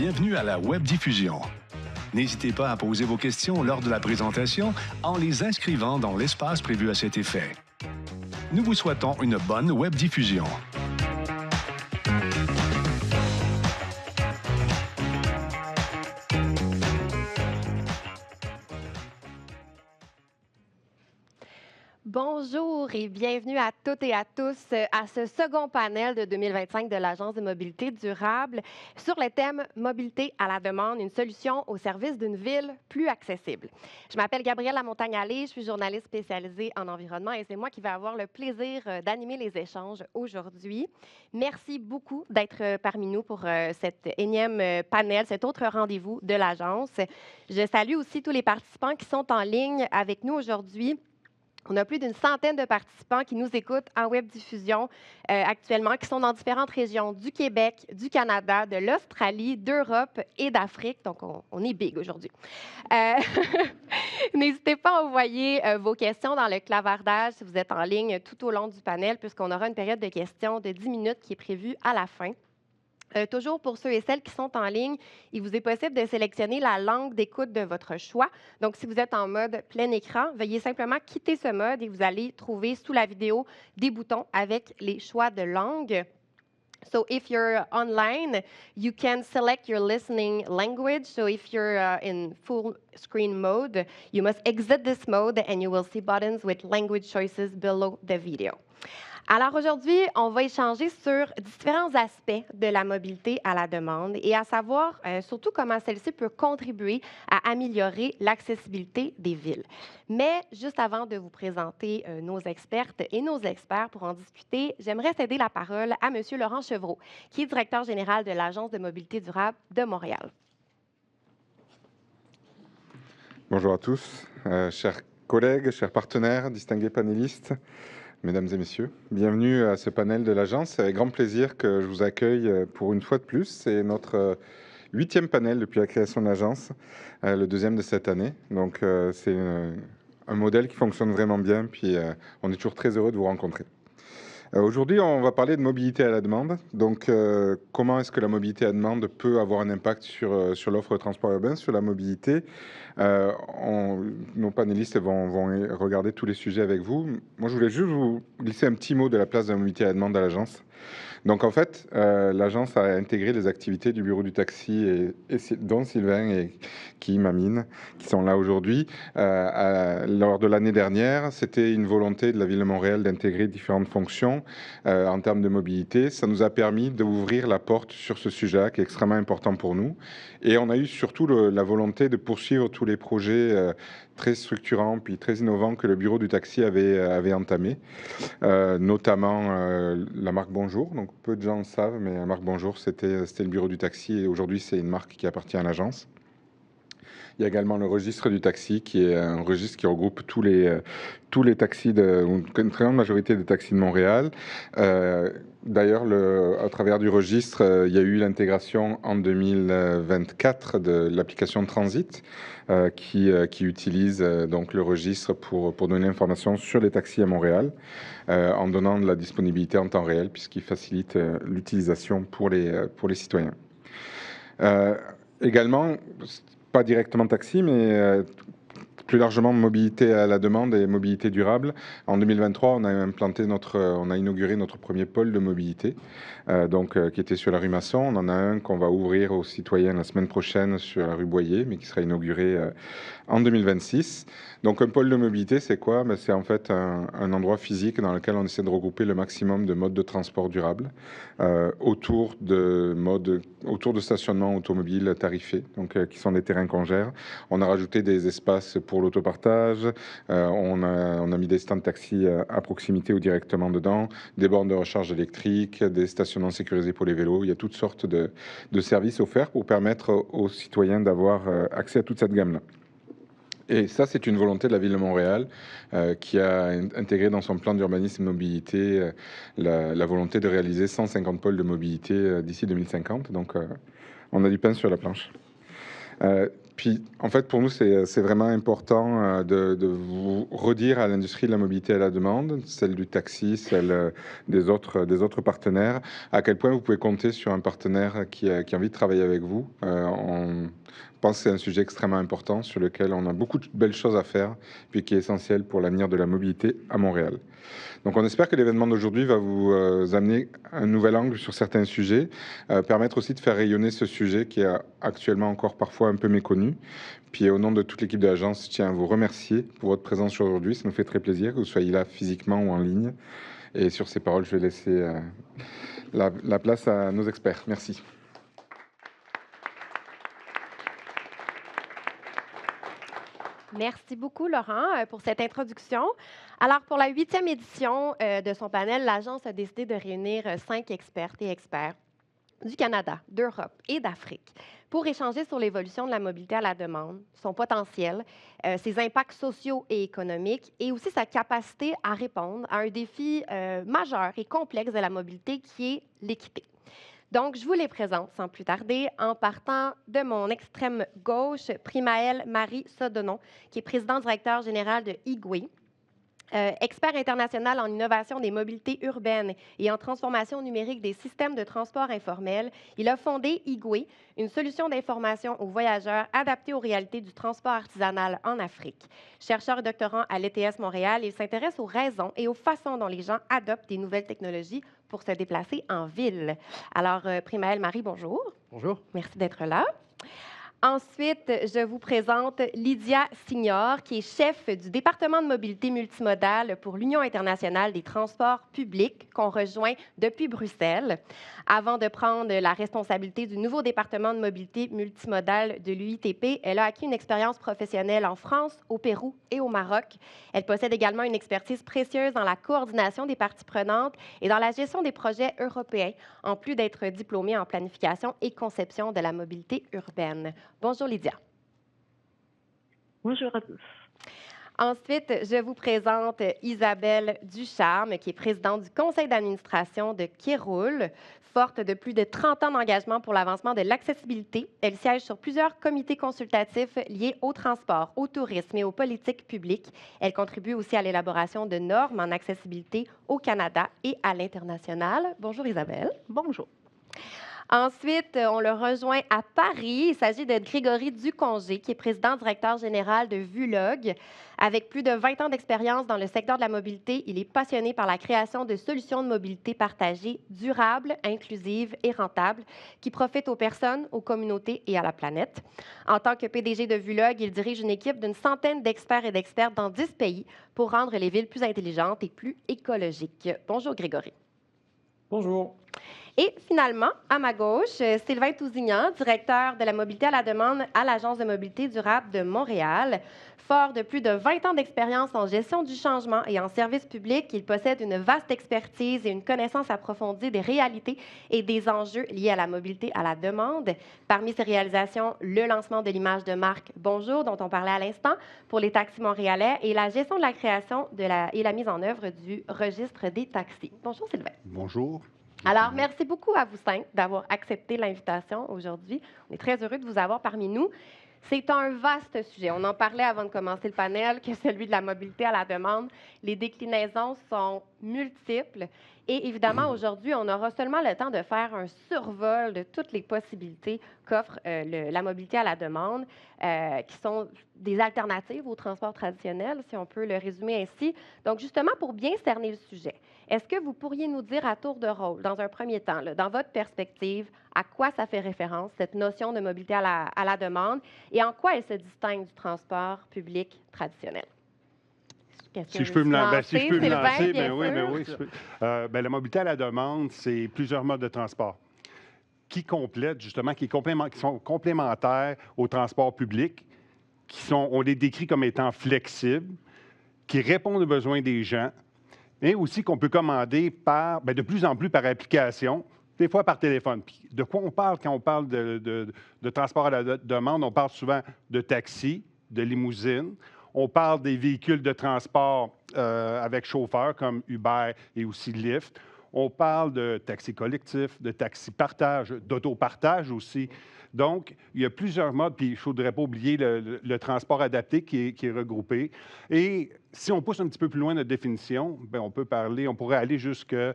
Bienvenue à la webdiffusion. N'hésitez pas à poser vos questions lors de la présentation en les inscrivant dans l'espace prévu à cet effet. Nous vous souhaitons une bonne webdiffusion. Bonjour et bienvenue à toutes et à tous à ce second panel de 2025 de l'Agence de mobilité durable sur le thème « Mobilité à la demande, une solution au service d'une ville plus accessible ». Je m'appelle Gabrielle Lamontagne-Allé, je suis journaliste spécialisée en environnement et c'est moi qui vais avoir le plaisir d'animer les échanges aujourd'hui. Merci beaucoup d'être parmi nous pour cet énième panel, cet autre rendez-vous de l'Agence. Je salue aussi tous les participants qui sont en ligne avec nous aujourd'hui. On a plus d'une centaine de participants qui nous écoutent en webdiffusion actuellement, qui sont dans différentes régions du Québec, du Canada, de l'Australie, d'Europe et d'Afrique. Donc, on est big aujourd'hui. N'hésitez pas à envoyer vos questions dans le clavardage si vous êtes en ligne tout au long du panel, puisqu'on aura une période de questions de 10 minutes qui est prévue à la fin. Toujours pour ceux et celles qui sont en ligne, il vous est possible de sélectionner la langue d'écoute de votre choix. Donc, si vous êtes en mode plein écran, veuillez simplement quitter ce mode et vous allez trouver sous la vidéo des boutons avec les choix de langue. So, if you're online, you can select your listening language. So, if you're in full screen mode, you must exit this mode and you will see buttons with language choices below the video. Alors aujourd'hui, on va échanger sur différents aspects de la mobilité à la demande et à savoir surtout comment celle-ci peut contribuer à améliorer l'accessibilité des villes. Mais juste avant de vous présenter nos expertes et nos experts pour en discuter, j'aimerais céder la parole à M. Laurent Chevreau, qui est directeur général de l'Agence de mobilité durable de Montréal. Bonjour à tous, chers collègues, chers partenaires, distingués panélistes. Mesdames et messieurs, bienvenue à ce panel de l'Agence. C'est avec grand plaisir que je vous accueille pour une fois de plus. C'est notre 8e panel depuis la création de l'Agence, le 2e de cette année. Donc c'est un modèle qui fonctionne vraiment bien, puis on est toujours très heureux de vous rencontrer. Aujourd'hui, on va parler de mobilité à la demande. Donc, comment est-ce que la mobilité à la demande peut avoir un impact sur l'offre de transport urbain, sur la mobilité? Nos panélistes vont regarder tous les sujets avec vous. Moi, je voulais juste vous glisser un petit mot de la place de la mobilité à la demande à l'agence. Donc, en fait, l'agence a intégré les activités du bureau du taxi, dont Sylvain et Mamine, qui sont là aujourd'hui. Lors de l'année dernière, c'était une volonté de la Ville de Montréal d'intégrer différentes fonctions en termes de mobilité. Ça nous a permis d'ouvrir la porte sur ce sujet qui est extrêmement important pour nous. Et on a eu surtout la volonté de poursuivre tous les projets très structurants puis très innovants que le bureau du taxi avait entamé, notamment la marque Bonjour. Donc peu de gens le savent, mais la marque Bonjour, c'était le bureau du taxi et aujourd'hui c'est une marque qui appartient à l'agence. Il y a également le registre du taxi, qui est un registre qui regroupe tous les taxis, une très grande majorité des taxis de Montréal. D'ailleurs, à travers du registre, il y a eu l'intégration en 2024 de l'application Transit, qui utilise donc le registre pour donner l'information sur les taxis à Montréal, en donnant de la disponibilité en temps réel, puisqu'il facilite l'utilisation pour les citoyens. Également, pas directement taxi, mais plus largement mobilité à la demande et mobilité durable. En 2023, on a inauguré notre premier pôle de mobilité, qui était sur la rue Masson. On en a un qu'on va ouvrir aux citoyens la semaine prochaine sur la rue Boyer, mais qui sera inauguré en 2026. Donc un pôle de mobilité, c'est quoi? C'est en fait un endroit physique dans lequel on essaie de regrouper le maximum de modes de transport durables autour de stationnement automobile tarifés, qui sont des terrains congères. On a rajouté des espaces pour l'autopartage, on a mis des stands de taxi à proximité ou directement dedans, des bornes de recharge électrique, des stationnements sécurisés pour les vélos. Il y a toutes sortes de services offerts pour permettre aux citoyens d'avoir accès à toute cette gamme-là. Et ça, c'est une volonté de la Ville de Montréal qui a intégré dans son plan d'urbanisme mobilité la volonté de réaliser 150 pôles de mobilité d'ici 2050. Donc, on a du pain sur la planche. Puis, en fait, pour nous, c'est vraiment important de vous redire à l'industrie de la mobilité à la demande, celle du taxi, celle des autres partenaires, à quel point vous pouvez compter sur un partenaire qui a envie de travailler avec vous. On pense que c'est un sujet extrêmement important sur lequel on a beaucoup de belles choses à faire, puis qui est essentiel pour l'avenir de la mobilité à Montréal. Donc on espère que l'événement d'aujourd'hui va vous amener un nouvel angle sur certains sujets, permettre aussi de faire rayonner ce sujet qui est actuellement encore parfois un peu méconnu. Puis au nom de toute l'équipe de l'agence, je tiens à vous remercier pour votre présence aujourd'hui. Ça nous fait très plaisir que vous soyez là physiquement ou en ligne. Et sur ces paroles, je vais laisser la place à nos experts. Merci. Merci beaucoup, Laurent, pour cette introduction. Alors, pour la 8e édition de son panel, l'Agence a décidé de réunir 5 expertes et experts du Canada, d'Europe et d'Afrique pour échanger sur l'évolution de la mobilité à la demande, son potentiel, ses impacts sociaux et économiques et aussi sa capacité à répondre à un défi majeur et complexe de la mobilité qui est l'équité. Donc, je vous les présente sans plus tarder en partant de mon extrême gauche, Primaël Marie Sodonon, qui est président directeur général de IGWE. Expert international en innovation des mobilités urbaines et en transformation numérique des systèmes de transport informel, il a fondé IGWE, une solution d'information aux voyageurs adaptée aux réalités du transport artisanal en Afrique. Chercheur et doctorant à l'ETS Montréal, il s'intéresse aux raisons et aux façons dont les gens adoptent des nouvelles technologies pour se déplacer en ville. Alors, Primaël Marie, bonjour. Bonjour. Merci d'être là. Ensuite, je vous présente Lydia Signor, qui est chef du département de mobilité multimodale pour l'Union internationale des transports publics, qu'on rejoint depuis Bruxelles. Avant de prendre la responsabilité du nouveau département de mobilité multimodale de l'UITP, elle a acquis une expérience professionnelle en France, au Pérou et au Maroc. Elle possède également une expertise précieuse dans la coordination des parties prenantes et dans la gestion des projets européens, en plus d'être diplômée en planification et conception de la mobilité urbaine. Bonjour Lydia. Bonjour à tous. Ensuite, je vous présente Isabelle Ducharme, qui est présidente du conseil d'administration de Kéroul. Forte de plus de 30 ans d'engagement pour l'avancement de l'accessibilité, elle siège sur plusieurs comités consultatifs liés au transport, au tourisme et aux politiques publiques. Elle contribue aussi à l'élaboration de normes en accessibilité au Canada et à l'international. Bonjour Isabelle. Bonjour. Ensuite, on le rejoint à Paris. Il s'agit de Grégory Ducongé, qui est président-directeur général de Vulog. Avec plus de 20 ans d'expérience dans le secteur de la mobilité, il est passionné par la création de solutions de mobilité partagées, durables, inclusives et rentables, qui profitent aux personnes, aux communautés et à la planète. En tant que PDG de Vulog, il dirige une équipe d'une centaine d'experts et d'expertes dans 10 pays pour rendre les villes plus intelligentes et plus écologiques. Bonjour Grégory. Bonjour. Et finalement, à ma gauche, Sylvain Tousignan, directeur de la mobilité à la demande à l'Agence de mobilité durable de Montréal. Fort de plus de 20 ans d'expérience en gestion du changement et en service public, il possède une vaste expertise et une connaissance approfondie des réalités et des enjeux liés à la mobilité à la demande. Parmi ses réalisations, le lancement de l'image de marque Bonjour, dont on parlait à l'instant, pour les taxis montréalais, et la gestion de la création et la mise en œuvre du registre des taxis. Bonjour Sylvain. Bonjour. Alors, merci beaucoup à vous cinq d'avoir accepté l'invitation aujourd'hui. On est très heureux de vous avoir parmi nous. C'est un vaste sujet. On en parlait avant de commencer le panel, que celui de la mobilité à la demande. Les déclinaisons sont multiples. Et évidemment, aujourd'hui, on aura seulement le temps de faire un survol de toutes les possibilités qu'offre la mobilité à la demande, qui sont des alternatives au transport traditionnel, si on peut le résumer ainsi. Donc, justement, pour bien cerner le sujet, est-ce que vous pourriez nous dire à tour de rôle, dans un premier temps, là, dans votre perspective, à quoi ça fait référence, cette notion de mobilité à la demande, et en quoi elle se distingue du transport public traditionnel? Si je peux me lancer, Sylvain, oui. La mobilité à la demande, c'est plusieurs modes de transport qui complètent, justement, qui sont complémentaires au transport public, on les décrit comme étant flexibles, qui répondent aux besoins des gens, mais aussi qu'on peut commander de plus en plus par application, des fois par téléphone. Puis de quoi on parle quand on parle de transport à la demande? On parle souvent de taxi, de limousine. On parle des véhicules de transport avec chauffeur comme Uber et aussi Lyft. On parle de taxi collectif, de taxi partage, d'autopartage aussi. Donc, il y a plusieurs modes, puis il ne faudrait pas oublier le transport adapté qui est regroupé. Et si on pousse un petit peu plus loin notre définition, bien, on pourrait aller jusqu'aux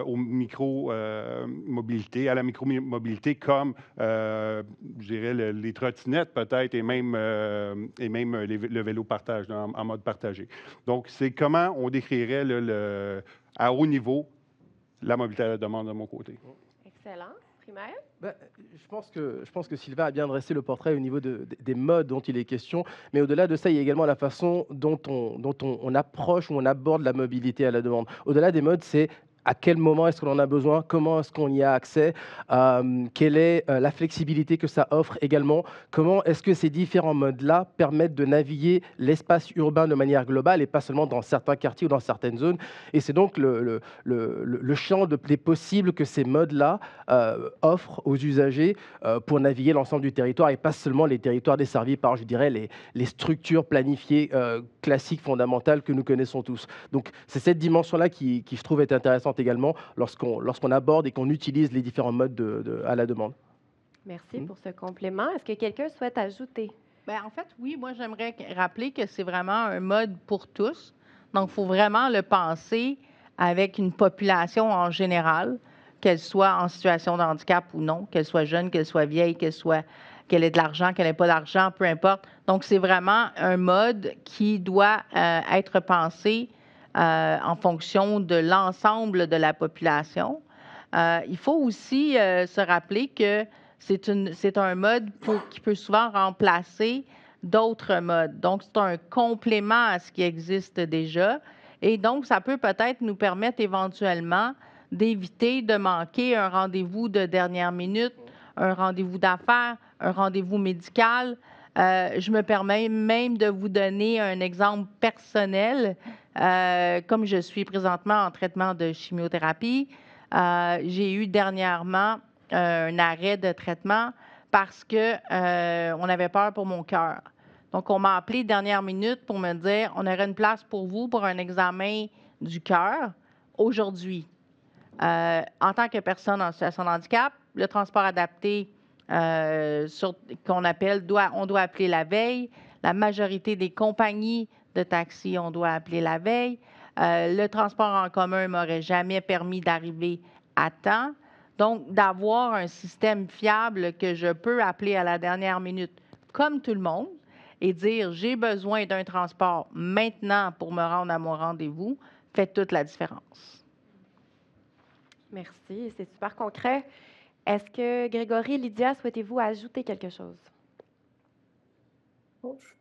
micro-mobilités, à la micro-mobilité comme, je dirais, les trottinettes peut-être et même le vélo partage en mode partagé. Donc, c'est comment on décrirait à haut niveau la mobilité à la demande de mon côté. Excellent. Primaire? Ben, je pense que Sylvain a bien dressé le portrait au niveau des modes dont il est question, mais au-delà de ça, il y a également la façon dont on approche ou on aborde la mobilité à la demande. Au-delà des modes, c'est à quel moment est-ce qu'on en a besoin, comment est-ce qu'on y a accès, quelle est la flexibilité que ça offre également, comment est-ce que ces différents modes-là permettent de naviguer l'espace urbain de manière globale et pas seulement dans certains quartiers ou dans certaines zones. Et c'est donc le champ des possibles que ces modes-là offrent aux usagers pour naviguer l'ensemble du territoire et pas seulement les territoires desservis par, je dirais, les structures planifiées classiques, fondamentales que nous connaissons tous. Donc c'est cette dimension-là qui, je trouve, est intéressante également lorsqu'on aborde et qu'on utilise les différents modes à la demande. Merci pour ce complément. Est-ce que quelqu'un souhaite ajouter? Bien, en fait, oui, moi, j'aimerais rappeler que c'est vraiment un mode pour tous. Donc, il faut vraiment le penser avec une population en général, qu'elle soit en situation de handicap ou non, qu'elle soit jeune, qu'elle soit vieille, qu'elle ait de l'argent, qu'elle n'ait pas d'argent, peu importe. Donc, c'est vraiment un mode qui doit être pensé en fonction de l'ensemble de la population. Il faut aussi se rappeler que c'est un mode qui peut souvent remplacer d'autres modes. Donc, c'est un complément à ce qui existe déjà. Et donc, ça peut peut-être nous permettre éventuellement d'éviter de manquer un rendez-vous de dernière minute, un rendez-vous d'affaires, un rendez-vous médical. Je me permets même de vous donner un exemple personnel. Comme je suis présentement en traitement de chimiothérapie, j'ai eu dernièrement un arrêt de traitement parce qu'on avait peur pour mon cœur. Donc, on m'a appelé dernière minute pour me dire on aurait une place pour vous pour un examen du cœur aujourd'hui. En tant que personne en situation de handicap, le transport adapté qu'on appelle, on doit appeler la veille. La majorité des compagnies de taxi, on doit appeler la veille. Le transport en commun ne m'aurait jamais permis d'arriver à temps. Donc, d'avoir un système fiable que je peux appeler à la dernière minute, comme tout le monde, et dire j'ai besoin d'un transport maintenant pour me rendre à mon rendez-vous, fait toute la différence. Merci, c'est super concret. Est-ce que Grégory, Lydia, souhaitez-vous ajouter quelque chose?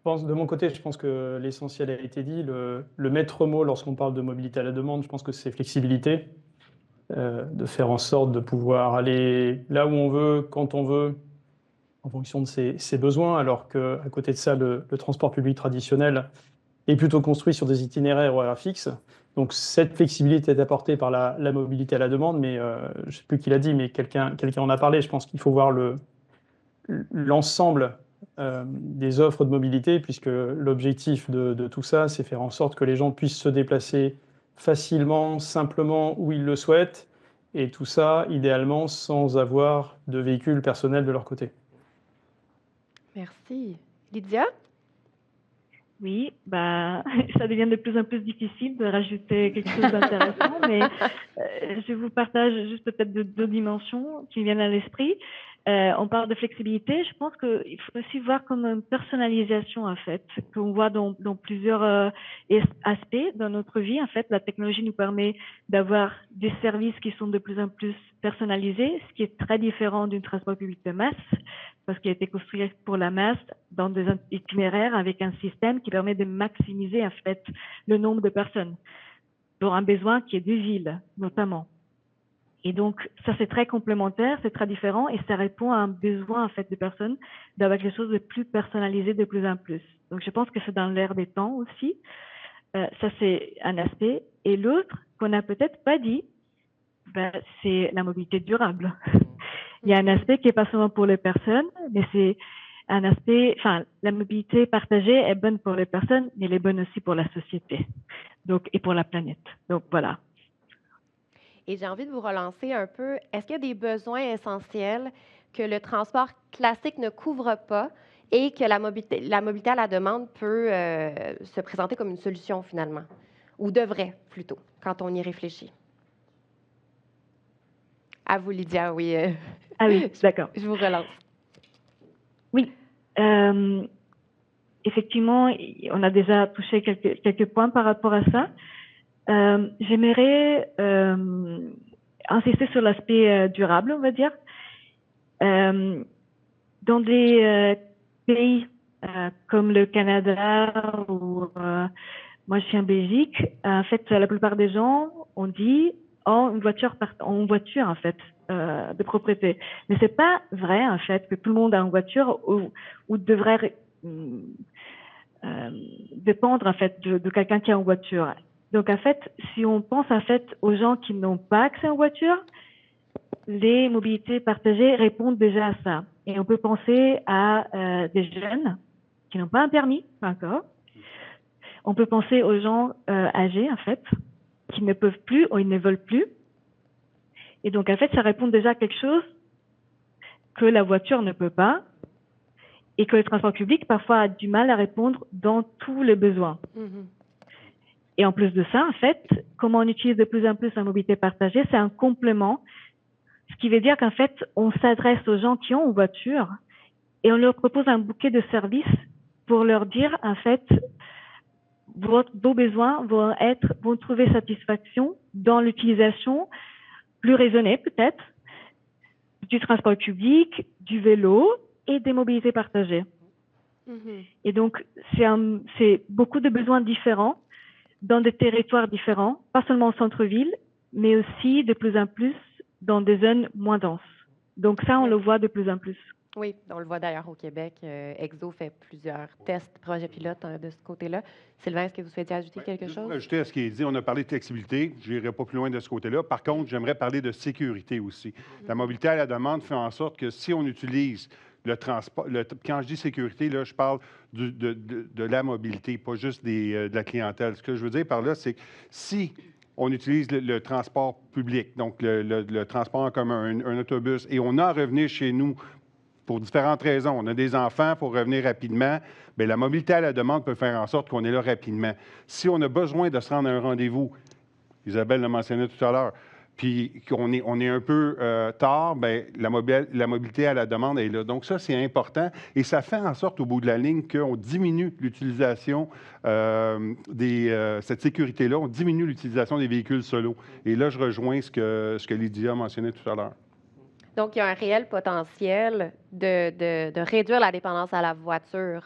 De mon côté, je pense que l'essentiel a été dit. Le maître mot lorsqu'on parle de mobilité à la demande, je pense que c'est flexibilité, de faire en sorte de pouvoir aller là où on veut, quand on veut, en fonction de ses besoins, alors qu'à côté de ça, le transport public traditionnel est plutôt construit sur des itinéraires horaires fixes. Donc cette flexibilité est apportée par la mobilité à la demande, mais je ne sais plus qui l'a dit, mais quelqu'un en a parlé. Je pense qu'il faut voir l'ensemble des offres de mobilité, puisque l'objectif de tout ça, c'est faire en sorte que les gens puissent se déplacer facilement, simplement, où ils le souhaitent, et tout ça, idéalement, sans avoir de véhicule personnel de leur côté. Merci. Lydia? Oui, ça devient de plus en plus difficile de rajouter quelque chose d'intéressant, mais je vous partage juste peut-être deux dimensions qui viennent à l'esprit. On parle de flexibilité. Je pense qu'il faut aussi voir comme une personnalisation, en fait, qu'on voit dans plusieurs aspects dans notre vie. En fait, la technologie nous permet d'avoir des services qui sont de plus en plus personnalisés, ce qui est très différent d'un transport public de masse, parce qu'il a été construit pour la masse dans des itinéraires avec un système qui permet de maximiser, en fait, le nombre de personnes pour un besoin qui est des villes, notamment. Et donc, ça, c'est très complémentaire, c'est très différent et ça répond à un besoin, en fait, des personnes d'avoir quelque chose de plus personnalisé de plus en plus. Donc, je pense que c'est dans l'air des temps aussi. Ça, c'est un aspect. Et l'autre, qu'on n'a peut-être pas dit, c'est la mobilité durable. Il y a un aspect qui n'est pas seulement pour les personnes, mais c'est un aspect, la mobilité partagée est bonne pour les personnes, mais elle est bonne aussi pour la société. Donc, et pour la planète. Donc, voilà. Et j'ai envie de vous relancer un peu. Est-ce qu'il y a des besoins essentiels que le transport classique ne couvre pas et que la mobilité à la demande peut se présenter comme une solution finalement? Ou devrait, plutôt, quand on y réfléchit? À vous, Lydia, oui. Ah oui, d'accord. Je vous relance. Oui. Effectivement, on a déjà touché quelques points par rapport à ça. J'aimerais insister sur l'aspect durable, on va dire. Dans des pays comme le Canada ou moi je suis en Belgique, en fait la plupart des gens ont dit oh, une voiture en fait de propriété. Mais c'est pas vrai en fait que tout le monde a une voiture ou devrait dépendre en fait de quelqu'un qui a une voiture. Donc en fait, si on pense en fait aux gens qui n'ont pas accès à une voiture, les mobilités partagées répondent déjà à ça. Et on peut penser à des jeunes qui n'ont pas un permis, pas encore. On peut penser aux gens âgés, en fait, qui ne peuvent plus ou ils ne veulent plus. Et donc, en fait, ça répond déjà à quelque chose que la voiture ne peut pas et que le transport public, parfois, a du mal à répondre dans tous les besoins. Mm-hmm. Et en plus de ça, en fait, comment on utilise de plus en plus la mobilité partagée, c'est un complément. Ce qui veut dire qu'en fait, on s'adresse aux gens qui ont une voiture et on leur propose un bouquet de services pour leur dire, en fait, vos besoins vont trouver satisfaction dans l'utilisation plus raisonnée, peut-être, du transport public, du vélo et des mobilités partagées. Mm-hmm. Et donc, c'est beaucoup de besoins différents dans des territoires différents, pas seulement au centre-ville, mais aussi de plus en plus dans des zones moins denses. Donc ça, on le voit de plus en plus. Oui, on le voit d'ailleurs au Québec. Exo fait plusieurs tests, projets pilotes de ce côté-là. Sylvain, est-ce que vous souhaitez ajouter quelque chose? Ajouter à ce qui est dit, on a parlé de flexibilité. Je n'irai pas plus loin de ce côté-là. Par contre, j'aimerais parler de sécurité aussi. La mobilité à la demande fait en sorte que si on utilise le transport, quand je dis sécurité, là, je parle de la mobilité, pas juste de la clientèle. Ce que je veux dire par là, c'est que si on utilise le transport public, donc le transport en commun, un autobus, et on a à revenir chez nous pour différentes raisons. On a des enfants, pour revenir rapidement. Bien, la mobilité à la demande peut faire en sorte qu'on est là rapidement. Si on a besoin de se rendre à un rendez-vous, Isabelle l'a mentionné tout à l'heure, puis qu'on est un peu tard, bien, la mobilité à la demande est là. Donc ça, c'est important. Et ça fait en sorte, au bout de la ligne, qu'on diminue l'utilisation cette sécurité-là, on diminue l'utilisation des véhicules solos. Et là, je rejoins ce que Lydia a mentionné tout à l'heure. Donc, il y a un réel potentiel de réduire la dépendance à la voiture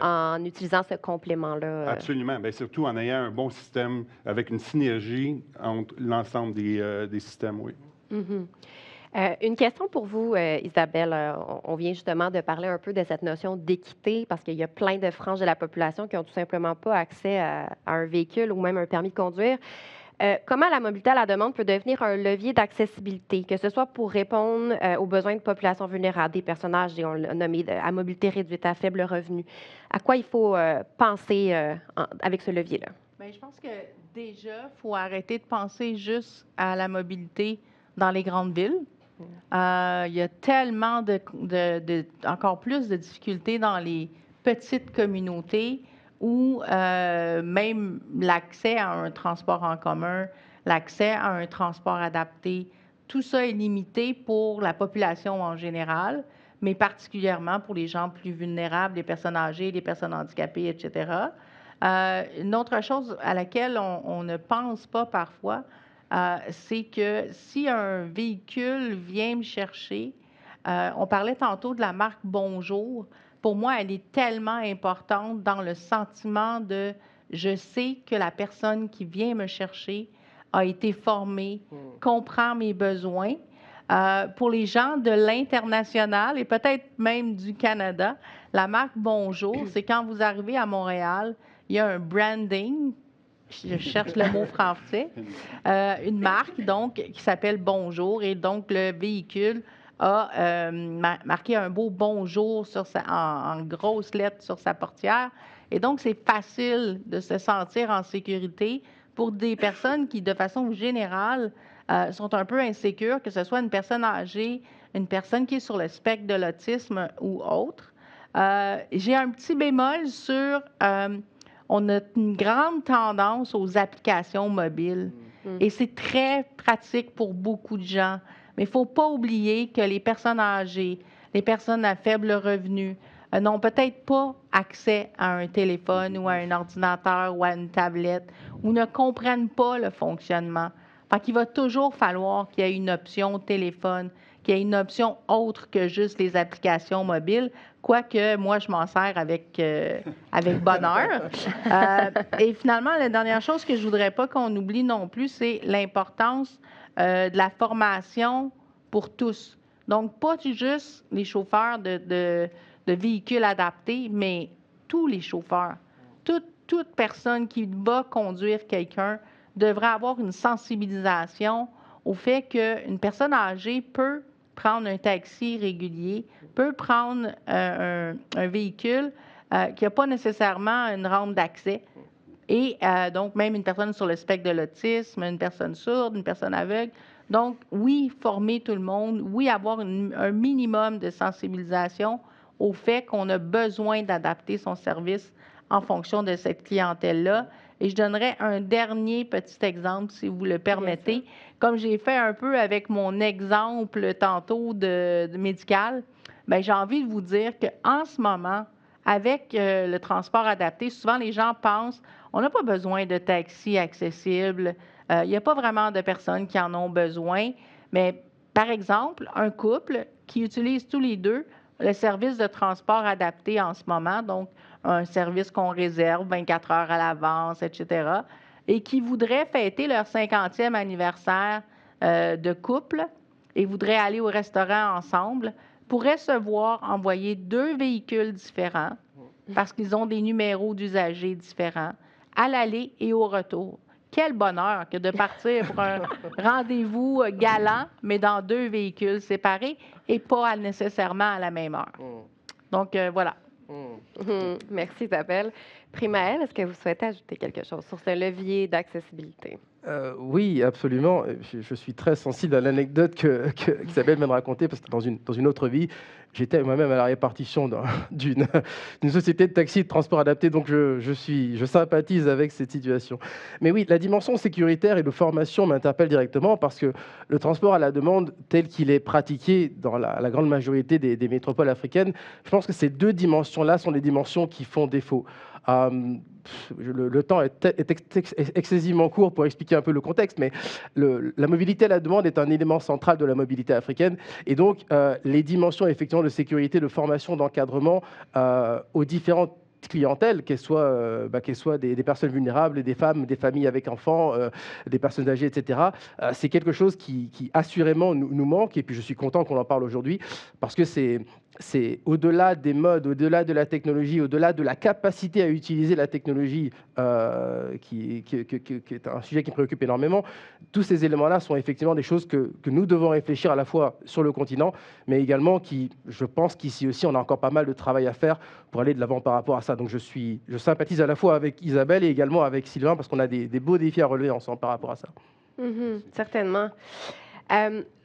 en utilisant ce complément-là. Absolument. Bien, surtout en ayant un bon système avec une synergie entre l'ensemble des systèmes, oui. Mm-hmm. Une question pour vous, Isabelle. On vient justement de parler un peu de cette notion d'équité parce qu'il y a plein de franges de la population qui n'ont tout simplement pas accès à un véhicule ou même un permis de conduire. Comment la mobilité à la demande peut devenir un levier d'accessibilité, que ce soit pour répondre aux besoins de populations vulnérables, des personnes âgées, on l'a nommé, à mobilité réduite, à faible revenu. À quoi il faut penser avec ce levier-là? Bien, je pense que déjà, il faut arrêter de penser juste à la mobilité dans les grandes villes. Il y a tellement encore plus de difficultés dans les petites communautés où même l'accès à un transport en commun, l'accès à un transport adapté, tout ça est limité pour la population en général, mais particulièrement pour les gens plus vulnérables, les personnes âgées, les personnes handicapées, etc. Une autre chose à laquelle on ne pense pas parfois, c'est que si un véhicule vient me chercher, on parlait tantôt de la marque Bonjour. Pour moi, elle est tellement importante dans le sentiment de je sais que la personne qui vient me chercher a été formée, comprend mes besoins. Pour les gens de l'international et peut-être même du Canada, la marque Bonjour, c'est quand vous arrivez à Montréal, il y a un branding, je cherche le mot français, une marque donc qui s'appelle Bonjour et donc le véhicule a marqué un beau bonjour en grosses lettres sur sa portière. Et donc, c'est facile de se sentir en sécurité pour des personnes qui, de façon générale, sont un peu insécures, que ce soit une personne âgée, une personne qui est sur le spectre de l'autisme ou autre. J'ai un petit bémol sur, on a une grande tendance aux applications mobiles et c'est très pratique pour beaucoup de gens. Mais il ne faut pas oublier que les personnes âgées, les personnes à faible revenu n'ont peut-être pas accès à un téléphone ou à un ordinateur ou à une tablette ou ne comprennent pas le fonctionnement. Fait qu'il va toujours falloir qu'il y ait une option téléphone, qu'il y ait une option autre que juste les applications mobiles, quoique moi, je m'en sers avec bonheur. Et finalement, la dernière chose que je ne voudrais pas qu'on oublie non plus, c'est l'importance de la formation pour tous. Donc, pas juste les chauffeurs de véhicules adaptés, mais tous les chauffeurs. Toute personne qui va conduire quelqu'un devrait avoir une sensibilisation au fait qu'une personne âgée peut prendre un taxi régulier, peut prendre un véhicule qui n'a pas nécessairement une rampe d'accès. Et donc, même une personne sur le spectre de l'autisme, une personne sourde, une personne aveugle. Donc, oui, former tout le monde, oui, avoir un minimum de sensibilisation au fait qu'on a besoin d'adapter son service en fonction de cette clientèle-là. Et je donnerai un dernier petit exemple, si vous le permettez. Comme j'ai fait un peu avec mon exemple tantôt de médical, bien, j'ai envie de vous dire qu'en ce moment, avec le transport adapté, souvent les gens pensent on n'a pas besoin de taxi accessible, il n'y a pas vraiment de personnes qui en ont besoin. Mais par exemple, un couple qui utilise tous les deux le service de transport adapté en ce moment, donc un service qu'on réserve 24 heures à l'avance, etc., et qui voudrait fêter leur 50e anniversaire de couple et voudrait aller au restaurant ensemble, pourraient se voir envoyer 2 véhicules différents parce qu'ils ont des numéros d'usagers différents à l'aller et au retour. Quel bonheur que de partir pour un rendez-vous galant, mais dans 2 véhicules séparés et pas nécessairement à la même heure. Donc, voilà. Merci Isabelle. Primaël, est-ce que vous souhaitez ajouter quelque chose sur ce levier d'accessibilité? Oui, absolument. Je suis très sensible à l'anecdote qu'Isabelle vient de raconter, parce que dans une autre vie, j'étais moi-même à la répartition d'une société de taxi de transport adapté, donc je sympathise avec cette situation. Mais oui, la dimension sécuritaire et de formation m'interpelle directement, parce que le transport à la demande, tel qu'il est pratiqué dans la grande majorité des métropoles africaines, je pense que ces 2 dimensions-là sont les dimensions qui font défaut. Le temps est excessivement court pour expliquer un peu le contexte, mais la mobilité à la demande est un élément central de la mobilité africaine. Et donc, les dimensions effectivement de sécurité, de formation, d'encadrement aux différentes clientèle, qu'elles soient des personnes vulnérables, des femmes, des familles avec enfants, des personnes âgées, etc. C'est quelque chose qui assurément nous manque, et puis je suis content qu'on en parle aujourd'hui, parce que c'est au-delà des modes, au-delà de la technologie, au-delà de la capacité à utiliser la technologie, qui est un sujet qui me préoccupe énormément. Tous ces éléments-là sont effectivement des choses que nous devons réfléchir à la fois sur le continent, mais également je pense qu'ici aussi, on a encore pas mal de travail à faire pour aller de l'avant par rapport à ça. Donc je sympathise à la fois avec Isabelle et également avec Sylvain, parce qu'on a des beaux défis à relever ensemble par rapport à ça. Certainement.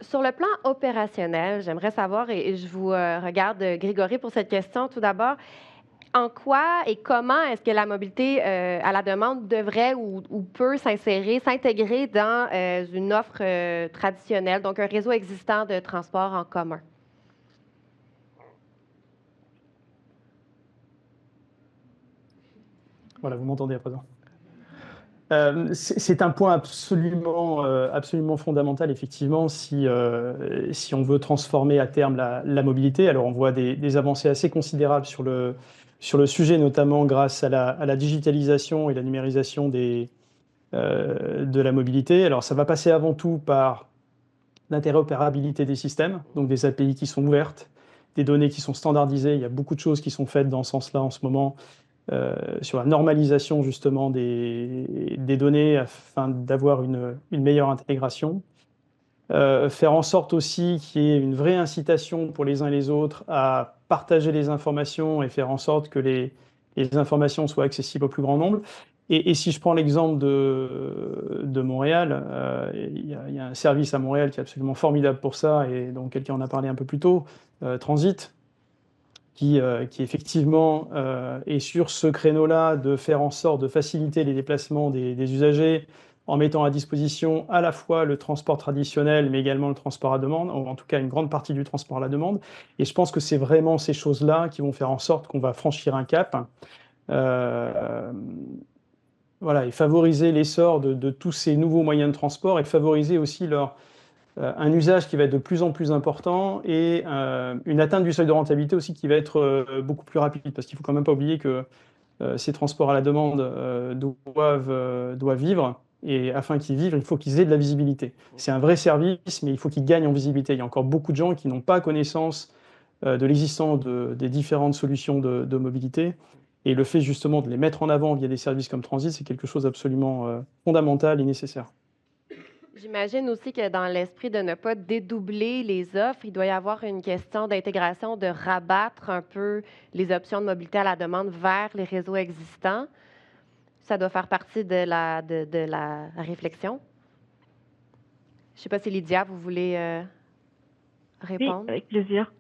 Sur le plan opérationnel, j'aimerais savoir, et je vous regarde Grégory pour cette question tout d'abord, en quoi et comment est-ce que la mobilité à la demande devrait ou peut s'intégrer dans une offre traditionnelle, donc un réseau existant de transport en commun? Voilà, vous m'entendez à présent. C'est un point absolument fondamental, effectivement, si on veut transformer à terme la mobilité. Alors, on voit des avancées assez considérables sur le sujet, notamment grâce à la digitalisation et la numérisation de la mobilité. Alors, ça va passer avant tout par l'interopérabilité des systèmes, donc des API qui sont ouvertes, des données qui sont standardisées. Il y a beaucoup de choses qui sont faites dans ce sens-là en ce moment, sur la normalisation justement des données afin d'avoir une meilleure intégration. Faire en sorte aussi qu'il y ait une vraie incitation pour les uns et les autres à partager les informations et faire en sorte que les informations soient accessibles au plus grand nombre. Et si je prends l'exemple de Montréal, il y a un service à Montréal qui est absolument formidable pour ça, et dont quelqu'un en a parlé un peu plus tôt, Transit, qui effectivement est sur ce créneau-là de faire en sorte de faciliter les déplacements des usagers en mettant à disposition à la fois le transport traditionnel, mais également le transport à demande, ou en tout cas une grande partie du transport à la demande. Et je pense que c'est vraiment ces choses-là qui vont faire en sorte qu'on va franchir un cap. Voilà, et favoriser l'essor de tous ces nouveaux moyens de transport et favoriser aussi un usage qui va être de plus en plus important et une atteinte du seuil de rentabilité aussi qui va être beaucoup plus rapide. Parce qu'il ne faut quand même pas oublier que ces transports à la demande doivent vivre. Et afin qu'ils vivent, il faut qu'ils aient de la visibilité. C'est un vrai service, mais il faut qu'ils gagnent en visibilité. Il y a encore beaucoup de gens qui n'ont pas connaissance de l'existence des différentes solutions de mobilité. Et le fait justement de les mettre en avant via des services comme Transit, c'est quelque chose d'absolument fondamental et nécessaire. J'imagine aussi que dans l'esprit de ne pas dédoubler les offres, il doit y avoir une question d'intégration, de rabattre un peu les options de mobilité à la demande vers les réseaux existants. Ça doit faire partie de la réflexion. Je ne sais pas si Lydia, vous voulez répondre? Oui, avec plaisir.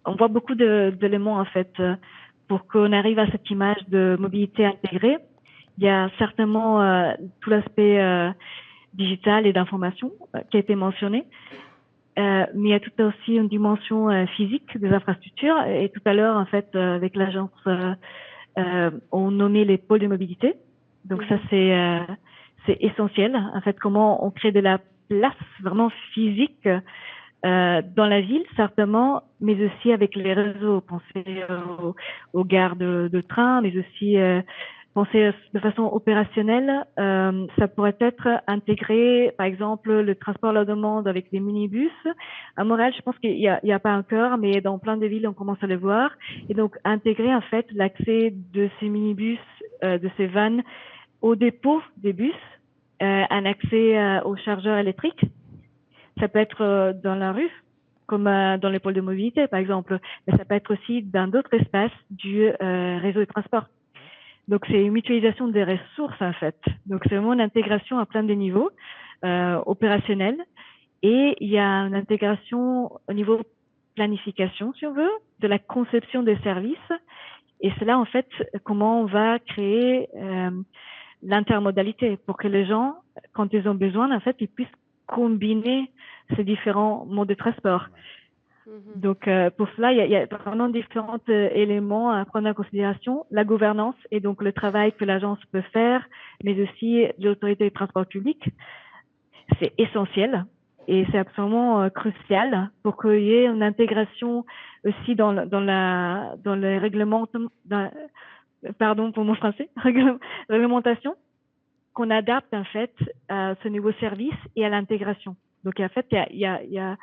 On voit beaucoup d'éléments, en fait, pour qu'on arrive à cette image de mobilité intégrée. Il y a certainement tout l'aspect digital et d'information qui a été mentionné, mais il y a tout aussi une dimension physique des infrastructures. Et tout à l'heure, en fait, avec l'agence, on nommait les pôles de mobilité. Donc ça, c'est essentiel. En fait, comment on crée de la place vraiment physique dans la ville, certainement, mais aussi avec les réseaux. Pensez aux gares de train, mais aussi penser de façon opérationnelle. Ça pourrait être intégré, par exemple, le transport à la demande avec des minibus. À Montréal, je pense qu'il y a pas encore, mais dans plein de villes, on commence à le voir. Et donc, intégrer en fait l'accès de ces minibus, de ces vannes au dépôt des bus, un accès aux chargeurs électriques. Ça peut être dans la rue, comme dans les pôles de mobilité, par exemple, mais ça peut être aussi dans d'autres espaces du réseau de transport. Donc, c'est une mutualisation des ressources, en fait. Donc, c'est vraiment une intégration à plein de niveaux opérationnels. Et il y a une intégration au niveau planification, si on veut, de la conception des services. Et c'est là, en fait, comment on va créer l'intermodalité pour que les gens, quand ils ont besoin, en fait, ils puissent combiner ces différents modes de transport. Donc, pour cela, il y a vraiment différents éléments à prendre en considération. La gouvernance et donc le travail que l'agence peut faire, mais aussi l'autorité des transports publics, c'est essentiel et c'est absolument crucial pour qu'il y ait une intégration aussi dans les règlements, pardon pour mon français, réglementation, qu'on adapte en fait à ce nouveau service et à l'intégration. Donc, en fait, il y a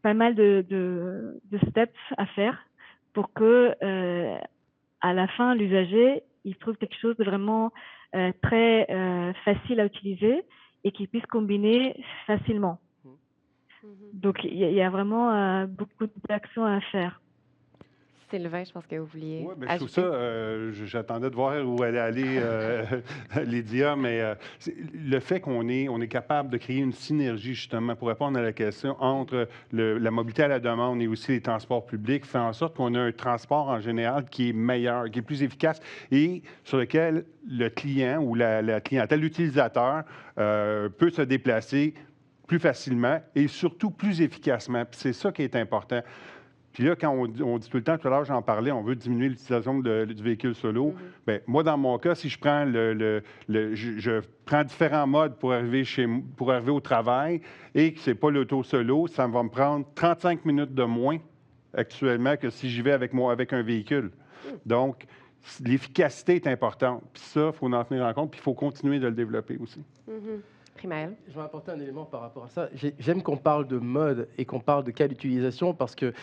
pas mal de steps à faire pour que, à la fin, l'usager, il trouve quelque chose de vraiment très facile à utiliser et qu'il puisse combiner facilement. Donc, il y a vraiment beaucoup d'actions à faire. Sylvain, je pense que vous vouliez. Oui, je trouve ça, j'attendais de voir où allait aller Lydia, mais le fait qu'on est capable de créer une synergie, justement, pour répondre à la question entre la mobilité à la demande et aussi les transports publics, fait en sorte qu'on a un transport en général qui est meilleur, qui est plus efficace et sur lequel le client ou la clientèle, l'utilisateur peut se déplacer plus facilement et surtout plus efficacement. Puis c'est ça qui est important. Puis là, quand on dit tout le temps, tout à l'heure, j'en parlais, on veut diminuer l'utilisation du véhicule solo. Bien, moi, dans mon cas, si je prends je prends différents modes pour arriver au travail et que ce n'est pas l'auto solo, ça va me prendre 35 minutes de moins actuellement que si j'y vais avec un véhicule. Donc, l'efficacité est importante. Puis ça, il faut en tenir en compte, puis il faut continuer de le développer aussi. Primaire. Je vais apporter un élément par rapport à ça. J'aime qu'on parle de mode et qu'on parle de cas d'utilisation parce que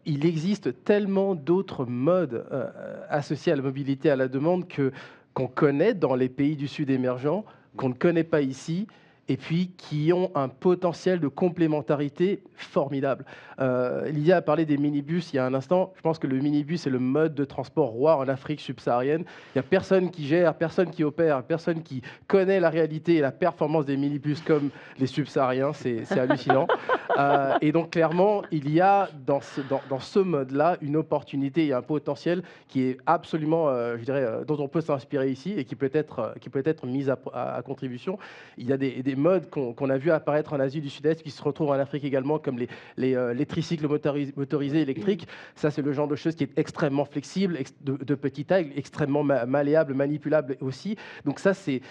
il existe tellement d'autres modes associés à la mobilité à la demande qu'on connaît dans les pays du Sud émergents, qu'on ne connaît pas ici et puis qui ont un potentiel de complémentarité formidable. Lydia a parlé des minibus il y a un instant. Je pense que le minibus est le mode de transport roi en Afrique subsaharienne. Il n'y a personne qui gère, personne qui opère, personne qui connaît la réalité et la performance des minibus comme les subsahariens. C'est hallucinant. Et donc, clairement, il y a dans ce mode-là une opportunité et un potentiel qui est absolument, je dirais, dont on peut s'inspirer ici et qui peut être mis à contribution. Il y a des modes qu'on a vu apparaître en Asie du Sud-Est qui se retrouvent en Afrique également, comme les tricycles motorisés électriques. Ça, c'est le genre de choses qui est extrêmement flexible, de petite taille, extrêmement malléable, manipulable aussi. Donc ça, c'est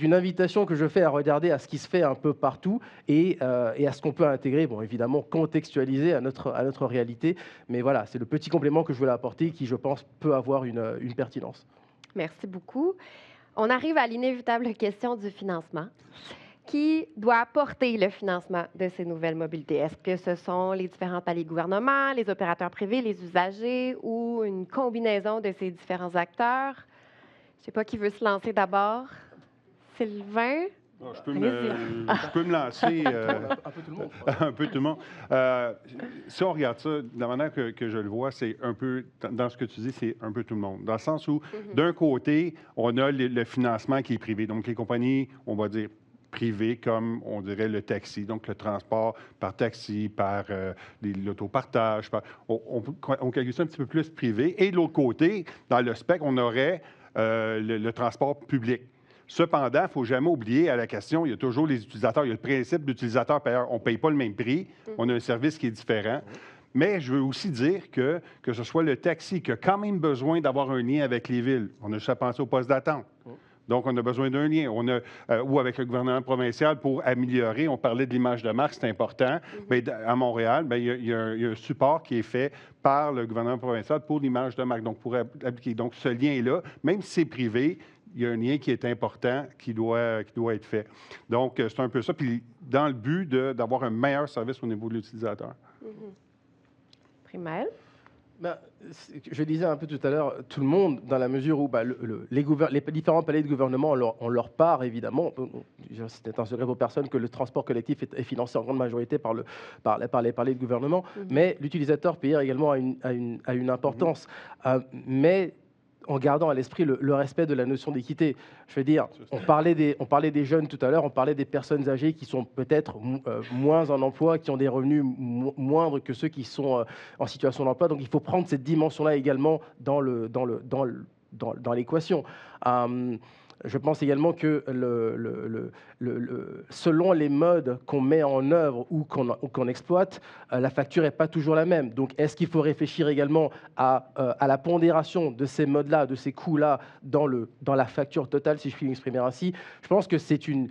une invitation que je fais à regarder à ce qui se fait un peu partout et à ce qu'on peut intégrer, bon, évidemment, contextualiser à notre réalité. Mais voilà, c'est le petit complément que je voulais apporter qui, je pense, peut avoir une pertinence. Merci beaucoup. On arrive à l'inévitable question du financement. Qui doit apporter le financement de ces nouvelles mobilités? Est-ce que ce sont les différents paliers de gouvernement, les opérateurs privés, les usagers ou une combinaison de ces différents acteurs? Je ne sais pas qui veut se lancer d'abord. Sylvain? Je peux me lancer. Un peu tout le monde. Un peu tout le monde. Si on regarde ça, de la manière que je le vois, c'est un peu, dans ce que tu dis, c'est un peu tout le monde. Dans le sens où, d'un côté, on a le financement qui est privé. Donc, les compagnies, on va dire, privées, comme on dirait le taxi, donc le transport par taxi, par l'autopartage. On calcule ça un petit peu plus privé. Et de l'autre côté, dans le spectre, on aurait le transport public. Cependant, il ne faut jamais oublier à la question, il y a toujours les utilisateurs. Il y a le principe d'utilisateur-payeur. On ne paye pas le même prix. On a un service qui est différent. Mais je veux aussi dire que ce soit le taxi qui a quand même besoin d'avoir un lien avec les villes. On a juste à penser au poste d'attente. Donc, on a besoin d'un lien. Ou avec le gouvernement provincial pour améliorer. On parlait de l'image de marque, c'est important. Bien, à Montréal, bien, il y a un support qui est fait par le gouvernement provincial pour l'image de marque. Donc, pour appliquer. Donc, ce lien-là, même si c'est privé, il y a un lien qui est important, qui doit être fait. Donc, c'est un peu ça. Puis, dans le but d'avoir un meilleur service au niveau de l'utilisateur. Primel? Ben, je disais un peu tout à l'heure, tout le monde, dans la mesure où les différents paliers de gouvernement ont leur part, évidemment. C'est un secret pour personne que le transport collectif est financé en grande majorité par les paliers de gouvernement, mais l'utilisateur payeur également a une importance. Mais en gardant à l'esprit le respect de la notion d'équité. Je veux dire, on parlait des jeunes tout à l'heure, on parlait des personnes âgées qui sont peut-être moins en emploi, qui ont des revenus moindres que ceux qui sont en situation d'emploi. Donc il faut prendre cette dimension-là également dans l'équation. Je pense également que selon les modes qu'on met en œuvre ou qu'on exploite, la facture n'est pas toujours la même. Donc, est-ce qu'il faut réfléchir également à la pondération de ces modes-là, de ces coûts-là dans la facture totale, si je puis m'exprimer ainsi? Je pense que c'est une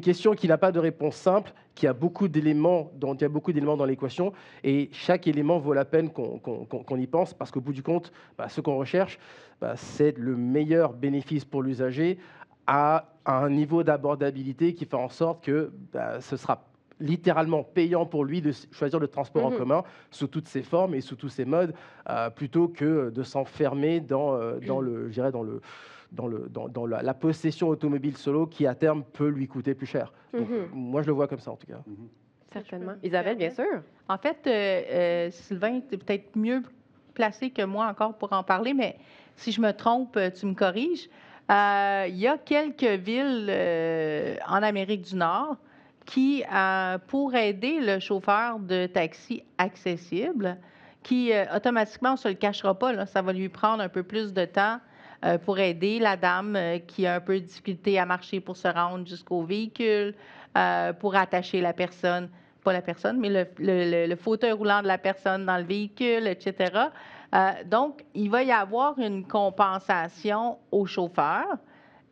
question qui n'a pas de réponse simple, qui a beaucoup d'éléments, dont il y a beaucoup d'éléments dans l'équation, et chaque élément vaut la peine qu'on y pense, parce qu'au bout du compte, ce qu'on recherche, c'est le meilleur bénéfice pour l'usager à un niveau d'abordabilité qui fait en sorte que ce sera littéralement payant pour lui de choisir le transport en commun sous toutes ses formes et sous tous ses modes, plutôt que de s'enfermer dans la possession automobile solo qui, à terme, peut lui coûter plus cher. Donc, moi, je le vois comme ça, en tout cas. Certainement. Isabelle, bien sûr. En fait, Sylvain, tu es peut-être mieux placé que moi encore pour en parler, mais si je me trompe, tu me corriges. Il y a quelques villes en Amérique du Nord qui, pour aider le chauffeur de taxi accessible, qui automatiquement, on ne se le cachera pas, là, ça va lui prendre un peu plus de temps pour aider la dame qui a un peu de difficulté à marcher pour se rendre jusqu'au véhicule, pour attacher la personne, pas la personne, mais le fauteuil roulant de la personne dans le véhicule, etc. Donc, il va y avoir une compensation au chauffeur.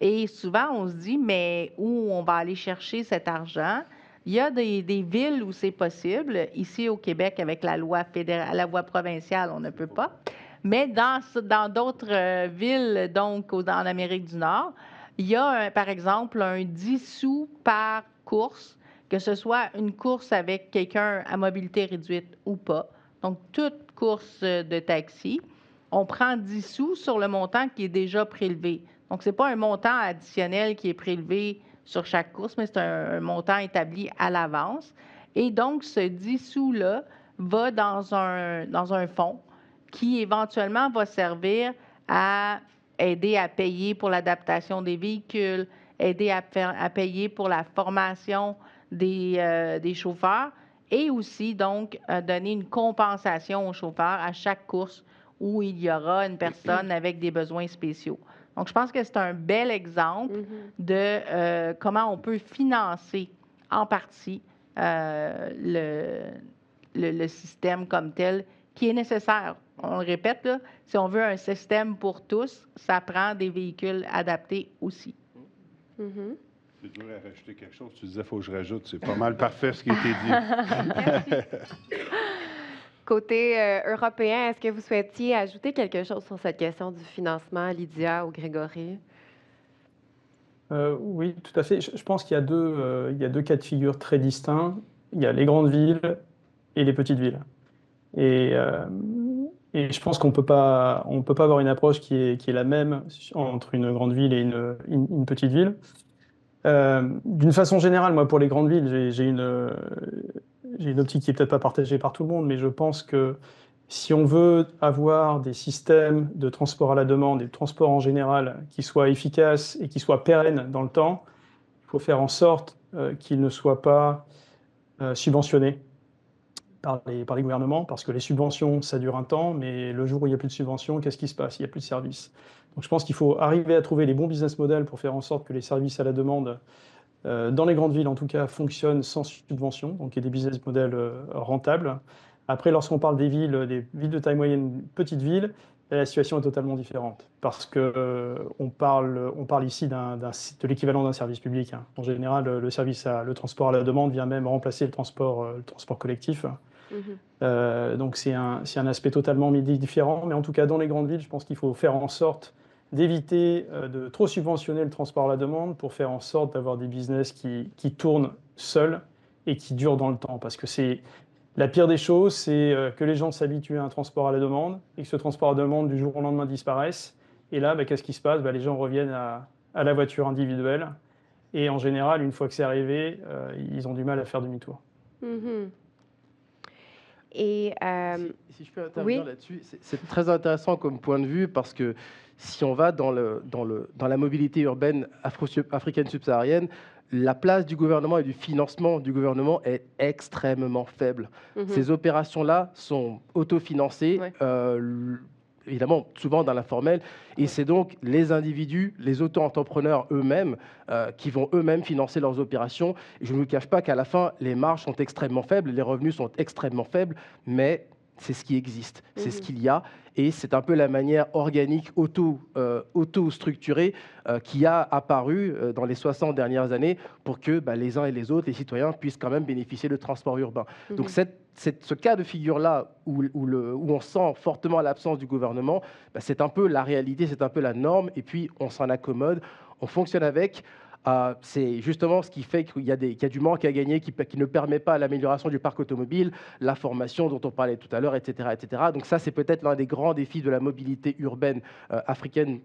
Et souvent, on se dit, mais où on va aller chercher cet argent? Il y a des villes où c'est possible. Ici, au Québec, avec la loi fédérale, la loi provinciale, on ne peut pas. Mais dans d'autres villes, donc en Amérique du Nord, il y a, par exemple, un 10 sous par course, que ce soit une course avec quelqu'un à mobilité réduite ou pas. Donc, toute course de taxi, on prend 10 sous sur le montant qui est déjà prélevé. Donc, ce n'est pas un montant additionnel qui est prélevé sur chaque course, mais c'est un montant établi à l'avance. Et donc, ce 10 sous-là va dans un fonds qui éventuellement va servir à aider à payer pour l'adaptation des véhicules, aider à payer pour la formation des chauffeurs et aussi donc donner une compensation aux chauffeurs à chaque course où il y aura une personne avec des besoins spéciaux. Donc, je pense que c'est un bel exemple de comment on peut financer en partie le système comme tel qui est nécessaire. On le répète, là, si on veut un système pour tous, ça prend des véhicules adaptés aussi. C'est dur à rajouter quelque chose. Tu disais, il faut que je rajoute. C'est pas mal parfait ce qui a été dit. Côté européen, est-ce que vous souhaitiez ajouter quelque chose sur cette question du financement, Lydia ou Grégory? Oui, tout à fait. Je pense qu'il y a deux cas de figure très distincts. Il y a les grandes villes et les petites villes. Et je pense qu'on peut pas avoir une approche qui est la même entre une grande ville et une petite ville. D'une façon générale, moi, pour les grandes villes, j'ai une optique qui est peut-être pas partagée par tout le monde, mais je pense que si on veut avoir des systèmes de transport à la demande et de transport en général qui soient efficaces et qui soient pérennes dans le temps, il faut faire en sorte qu'ils ne soient pas subventionnés par les gouvernements, parce que les subventions, ça dure un temps, mais le jour où il n'y a plus de subventions, qu'est-ce qui se passe? Il n'y a plus de services. Donc je pense qu'il faut arriver à trouver les bons business models pour faire en sorte que les services à la demande, dans les grandes villes en tout cas, fonctionnent sans subvention, donc il y a des business models rentables. Après, lorsqu'on parle des villes de taille moyenne, petites villes, la situation est totalement différente, parce qu'on parle ici de l'équivalent d'un service public, hein. En général, le transport à la demande vient même remplacer le transport collectif. Donc c'est un aspect totalement différent, mais en tout cas dans les grandes villes, je pense qu'il faut faire en sorte d'éviter de trop subventionner le transport à la demande pour faire en sorte d'avoir des business qui tournent seuls et qui durent dans le temps, parce que c'est la pire des choses, c'est que les gens s'habituent à un transport à la demande et que ce transport à la demande du jour au lendemain disparaisse. Et là, qu'est-ce qui se passe? Les gens reviennent à la voiture individuelle et en général, une fois que c'est arrivé, ils ont du mal à faire demi-tour. Et si je peux intervenir là-dessus, c'est très intéressant comme point de vue parce que si on va dans la mobilité urbaine africaine subsaharienne, la place du gouvernement et du financement du gouvernement est extrêmement faible. Ces opérations-là sont autofinancées, évidemment, souvent dans l'informel, et c'est donc les individus, les auto-entrepreneurs eux-mêmes, qui vont eux-mêmes financer leurs opérations. Et je ne vous cache pas qu'à la fin, les marges sont extrêmement faibles, les revenus sont extrêmement faibles, mais c'est ce qui existe, c'est ce qu'il y a, et c'est un peu la manière organique, auto-structurée qui a apparu dans les 60 dernières années pour que les uns et les autres, les citoyens, puissent quand même bénéficier de transport urbain. Donc ce cas de figure-là où on sent fortement l'absence du gouvernement, c'est un peu la réalité, c'est un peu la norme, et puis on s'en accommode, on fonctionne avec. C'est justement ce qui fait qu'il y a du manque à gagner, qui ne permet pas l'amélioration du parc automobile, la formation dont on parlait tout à l'heure, etc., etc. Donc ça, c'est peut-être l'un des grands défis de la mobilité urbaine africaine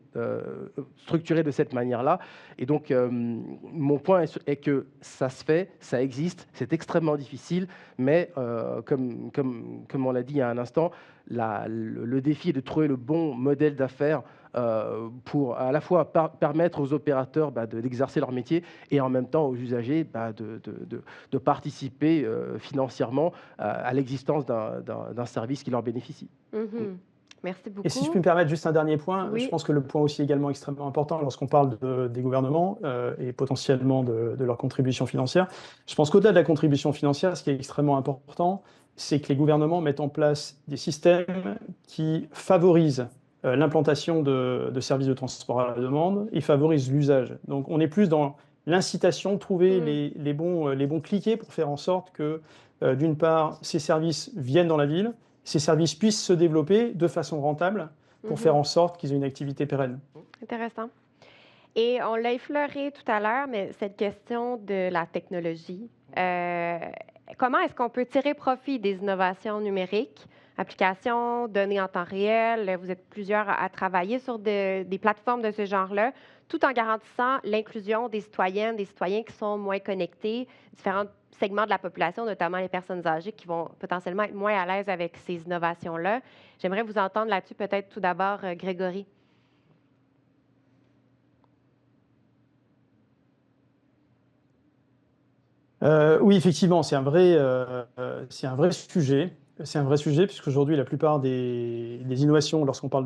structurée de cette manière-là. Et donc, mon point est que ça se fait, ça existe, c'est extrêmement difficile, mais comme on l'a dit il y a un instant, le défi est de trouver le bon modèle d'affaires pour à la fois permettre aux opérateurs d'exercer leur métier et en même temps aux usagers de participer financièrement à l'existence d'un service qui leur bénéficie. Merci beaucoup. Et si je puis me permettre juste un dernier point, Oui. je pense que le point aussi également extrêmement important lorsqu'on parle des gouvernements et potentiellement de leur contribution financière, je pense qu'au-delà de la contribution financière, ce qui est extrêmement important, c'est que les gouvernements mettent en place des systèmes qui favorisent l'implantation de services de transport à la demande et favorisent l'usage. Donc on est plus dans l'incitation de trouver les bons cliquets pour faire en sorte que, d'une part, ces services viennent dans la ville, ces services puissent se développer de façon rentable pour faire en sorte qu'ils aient une activité pérenne. Intéressant. Et on l'a effleuré tout à l'heure, mais cette question de la technologie, comment est-ce qu'on peut tirer profit des innovations numériques, applications, données en temps réel? Vous êtes plusieurs à travailler sur des plateformes de ce genre-là, tout en garantissant l'inclusion des citoyennes, des citoyens qui sont moins connectés, différents segments de la population, notamment les personnes âgées qui vont potentiellement être moins à l'aise avec ces innovations-là. J'aimerais vous entendre là-dessus, peut-être tout d'abord, Grégory. Oui, effectivement, c'est un vrai sujet. C'est un vrai sujet puisqu'aujourd'hui, la plupart des innovations, lorsqu'on parle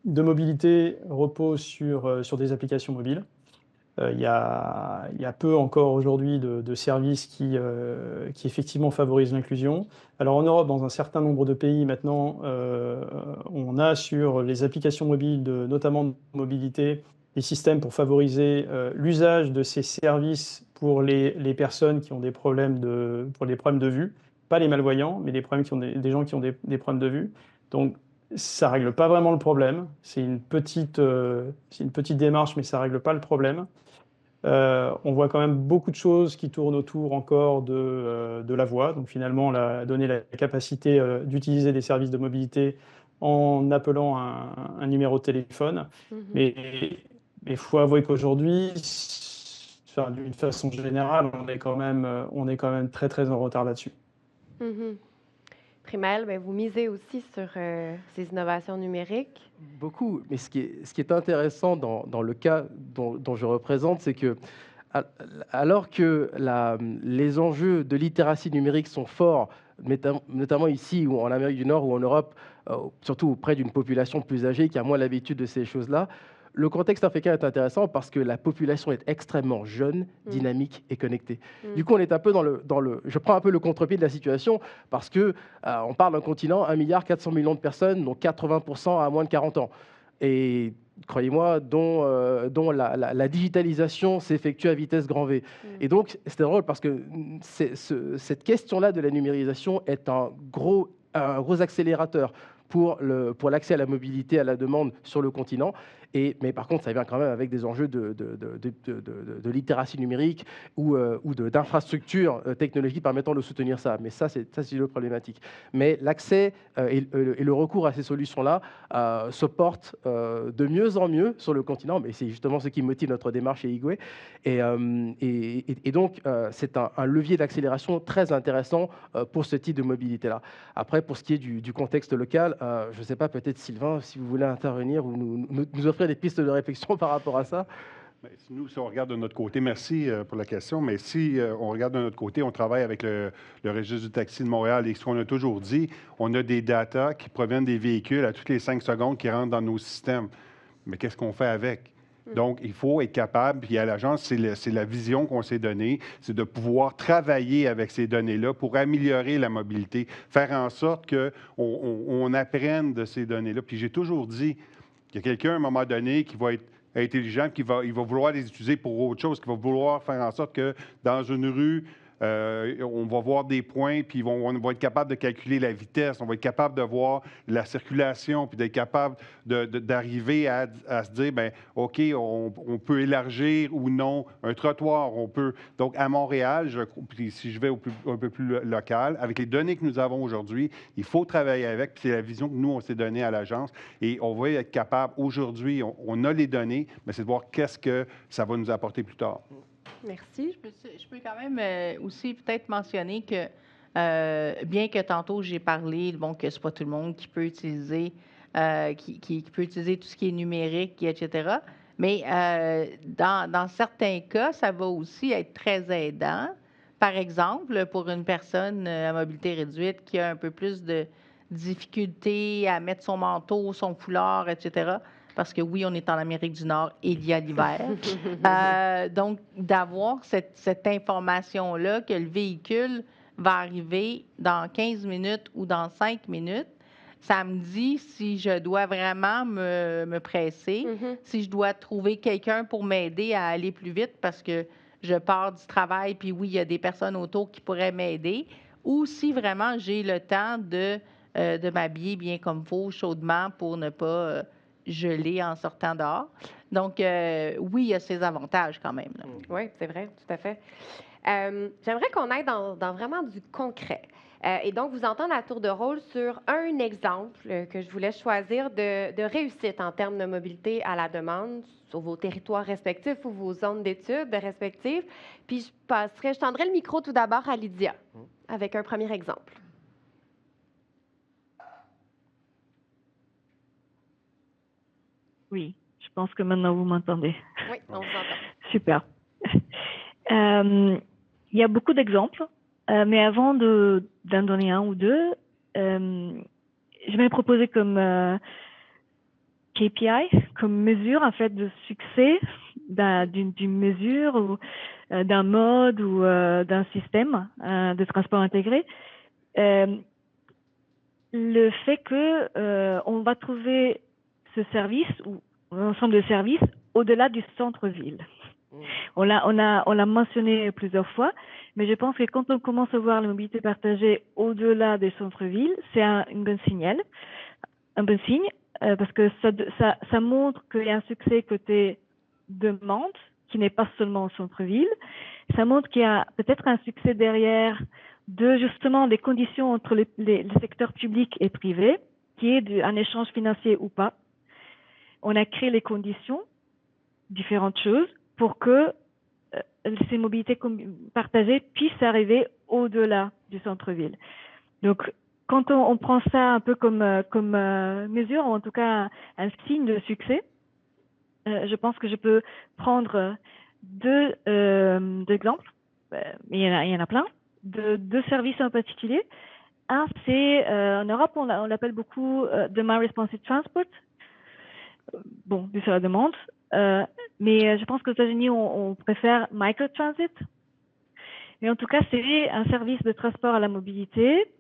de mobilité, reposent sur des applications mobiles. Il y a peu encore aujourd'hui de services qui effectivement favorisent l'inclusion. Alors en Europe, dans un certain nombre de pays maintenant, on a sur les applications mobiles, notamment de mobilité, des systèmes pour favoriser l'usage de ces services pour les personnes qui ont des problèmes pour des problèmes de vue, pas les malvoyants, mais des gens qui ont des problèmes de vue. Donc ça règle pas vraiment le problème. C'est une petite démarche, mais ça règle pas le problème. On voit quand même beaucoup de choses qui tournent autour encore de la voix. Donc finalement, donner la capacité d'utiliser des services de mobilité en appelant un numéro de téléphone. Mais il faut avouer qu'aujourd'hui, d'une façon générale, on est quand même très très en retard là-dessus. Primaël, ben, vous misez aussi sur ces innovations numériques. Beaucoup, mais ce qui est intéressant dans le cas dont je représente, c'est que alors que les enjeux de littératie numérique sont forts, notamment ici ou en Amérique du Nord ou en Europe, surtout auprès d'une population plus âgée qui a moins l'habitude de ces choses-là, le contexte africain est intéressant parce que la population est extrêmement jeune, dynamique et connectée. Du coup, on est un peu je prends un peu le contre-pied de la situation parce que on parle d'un continent, 1,4 milliard de personnes, dont 80% à moins de 40 ans. Et croyez-moi, dont la digitalisation s'effectue à vitesse grand V. Et donc, c'est drôle parce que cette question-là de la numérisation est un gros accélérateur pour l'accès à la mobilité, à la demande sur le continent. Mais par contre, ça vient quand même avec des enjeux de littératie numérique ou d'infrastructures technologiques permettant de soutenir ça. Mais ça, c'est une autre problématique. Mais l'accès et le recours à ces solutions-là se portent de mieux en mieux sur le continent. Mais c'est justement ce qui motive notre démarche chez Igwe. Et donc, c'est un levier d'accélération très intéressant pour ce type de mobilité-là. Après, pour ce qui est du contexte local, je ne sais pas, peut-être Sylvain, si vous voulez intervenir ou nous offrir des pistes de réflexion par rapport à ça. Nous, si on regarde de notre côté, merci pour la question, mais si on regarde de notre côté, on travaille avec le registre du taxi de Montréal et ce qu'on a toujours dit, on a des datas qui proviennent des véhicules à toutes les 5 secondes qui rentrent dans nos systèmes. Mais qu'est-ce qu'on fait avec? Donc, il faut être capable, puis à l'agence, c'est la vision qu'on s'est donnée, c'est de pouvoir travailler avec ces données-là pour améliorer la mobilité, faire en sorte qu'on apprenne de ces données-là. Puis j'ai toujours dit qu'il y a quelqu'un, à un moment donné, qui va être intelligent, il va vouloir les utiliser pour autre chose, qui va vouloir faire en sorte que dans une rue, on va voir des points, puis on va être capable de calculer la vitesse, on va être capable de voir la circulation, puis d'être capable d'arriver à se dire, bien, OK, on peut élargir ou non un trottoir. Donc, à Montréal, puis si je vais un peu plus local, avec les données que nous avons aujourd'hui, il faut travailler avec, puis c'est la vision que nous, on s'est donnée à l'agence, et on va être capable, aujourd'hui, on a les données, mais c'est de voir qu'est-ce que ça va nous apporter plus tard. Merci. Je peux quand même aussi peut-être mentionner que, bien que tantôt j'ai parlé, que ce n'est pas tout le monde qui peut utiliser, qui peut utiliser tout ce qui est numérique, etc. Mais dans certains cas, ça va aussi être très aidant. Par exemple, pour une personne à mobilité réduite qui a un peu plus de difficulté à mettre son manteau, son foulard, etc., parce que oui, on est en Amérique du Nord et il y a l'hiver. Donc, d'avoir cette information-là que le véhicule va arriver dans 15 minutes ou dans 5 minutes, ça me dit si je dois vraiment me presser, si je dois trouver quelqu'un pour m'aider à aller plus vite parce que je pars du travail, puis oui, il y a des personnes autour qui pourraient m'aider, ou si vraiment j'ai le temps de m'habiller bien comme il faut, chaudement, pour ne pas... gelé en sortant dehors. Donc, oui, il y a ses avantages quand même. Oui, c'est vrai, tout à fait. J'aimerais qu'on aille dans vraiment du concret. Et donc, vous entendre à tour de rôle sur un exemple que je voulais choisir de réussite en termes de mobilité à la demande sur vos territoires respectifs ou vos zones d'études respectives. Puis, je tendrai le micro tout d'abord à Lydia avec un premier exemple. Oui, je pense que maintenant vous m'entendez. Oui, on vous entend. Super. Il y a beaucoup d'exemples, mais avant d'en donner un ou deux, je vais proposer comme KPI, comme mesure en fait de succès d'une mesure ou d'un mode ou d'un système de transport intégré. Le fait que on va trouver ce service ou un ensemble de services au-delà du centre-ville. On l'a mentionné plusieurs fois, mais je pense que quand on commence à voir la mobilité partagée au-delà des centres-villes, c'est un bon signe, parce que ça montre qu'il y a un succès côté demande, qui n'est pas seulement au centre-ville. Ça montre qu'il y a peut-être un succès derrière de justement des conditions entre les secteurs publics et privés, qui est un échange financier ou pas. On a créé les conditions, différentes choses, pour que ces mobilités partagées puissent arriver au-delà du centre-ville. Donc, quand on prend ça un peu comme mesure, ou en tout cas un signe de succès, je pense que je peux prendre deux exemples, il y en a plein, de deux services en particulier. Un, c'est en Europe, on l'appelle beaucoup Demand Responsive Transport. Bon, vu sur la demande. Mais je pense qu'aux États-Unis, on préfère microtransit. Mais en tout cas, c'est un service de transport à la mobilité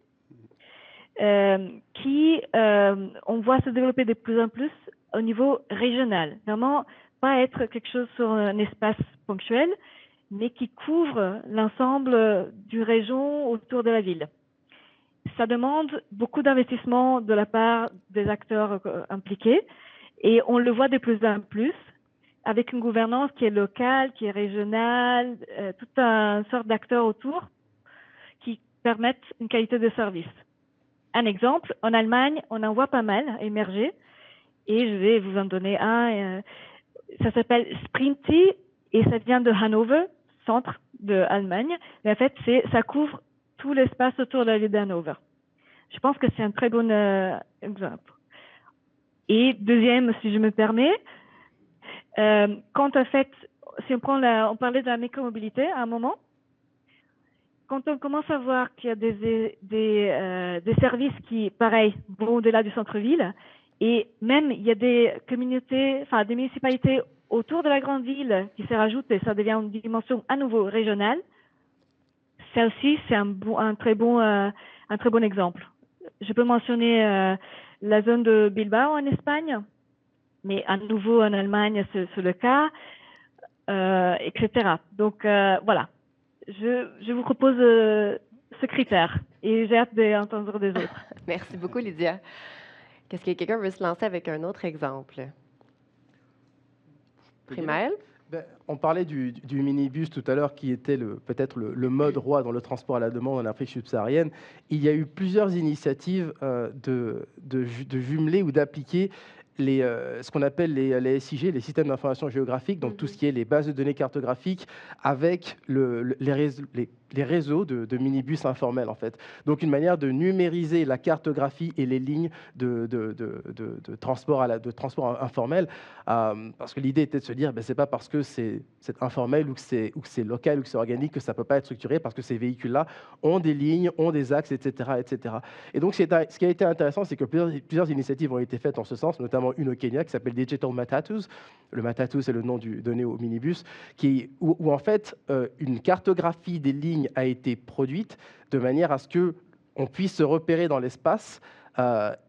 qui, on voit se développer de plus en plus au niveau régional. Vraiment, pas être quelque chose sur un espace ponctuel, mais qui couvre l'ensemble d'une région autour de la ville. Ça demande beaucoup d'investissement de la part des acteurs impliqués. Et on le voit de plus en plus avec une gouvernance qui est locale, qui est régionale, toute une sorte d'acteurs autour qui permettent une qualité de service. Un exemple, en Allemagne, on en voit pas mal émerger et je vais vous en donner un. Ça s'appelle Sprinti et ça vient de Hannover, centre de Allemagne. Mais en fait, ça couvre tout l'espace autour de la ville de Hannover. Je pense que c'est un très bon exemple. Et deuxième, si je me permets, quand en fait, si on parlait de la micromobilité à un moment, quand on commence à voir qu'il y a des services qui, pareil, vont au-delà du centre-ville, et même il y a des communautés, enfin des municipalités autour de la grande ville qui se rajoutent et ça devient une dimension à nouveau régionale, ça aussi c'est un très bon exemple. Je peux mentionner la zone de Bilbao en Espagne, mais à nouveau en Allemagne, c'est le cas, etc. Donc voilà, je vous propose ce critère et j'ai hâte d'entendre des autres. Merci beaucoup, Lydia. Qu'est-ce que quelqu'un veut se lancer avec un autre exemple? Primaël? On parlait du minibus tout à l'heure, qui était peut-être le mode roi dans le transport à la demande en Afrique subsaharienne. Il y a eu plusieurs initiatives de jumeler ou d'appliquer ce qu'on appelle les SIG, les systèmes d'information géographique, donc tout ce qui est les bases de données cartographiques, avec les réseaux de minibus informels, en fait. Donc, une manière de numériser la cartographie et les lignes de transport informel, parce que l'idée était de se dire, c'est pas parce que c'est informel ou que c'est local ou que c'est organique que ça peut pas être structuré, parce que ces véhicules-là ont des lignes, ont des axes, etc., etc. Et donc, ce qui a été intéressant, c'est que plusieurs initiatives ont été faites en ce sens, notamment une au Kenya qui s'appelle Digital Matatus. Le Matatu, c'est le nom donné au minibus, où en fait, une cartographie des lignes a été produite de manière à ce qu'on puisse se repérer dans l'espace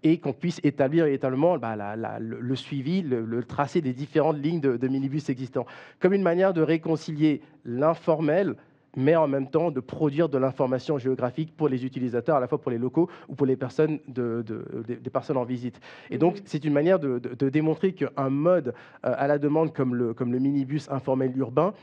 et qu'on puisse établir véritablement le suivi, le tracé des différentes lignes de minibus existants, comme une manière de réconcilier l'informel mais en même temps de produire de l'information géographique pour les utilisateurs, à la fois pour les locaux ou pour les personnes, des personnes en visite. Et donc, c'est une manière de démontrer qu'un mode à la demande comme le minibus informel urbain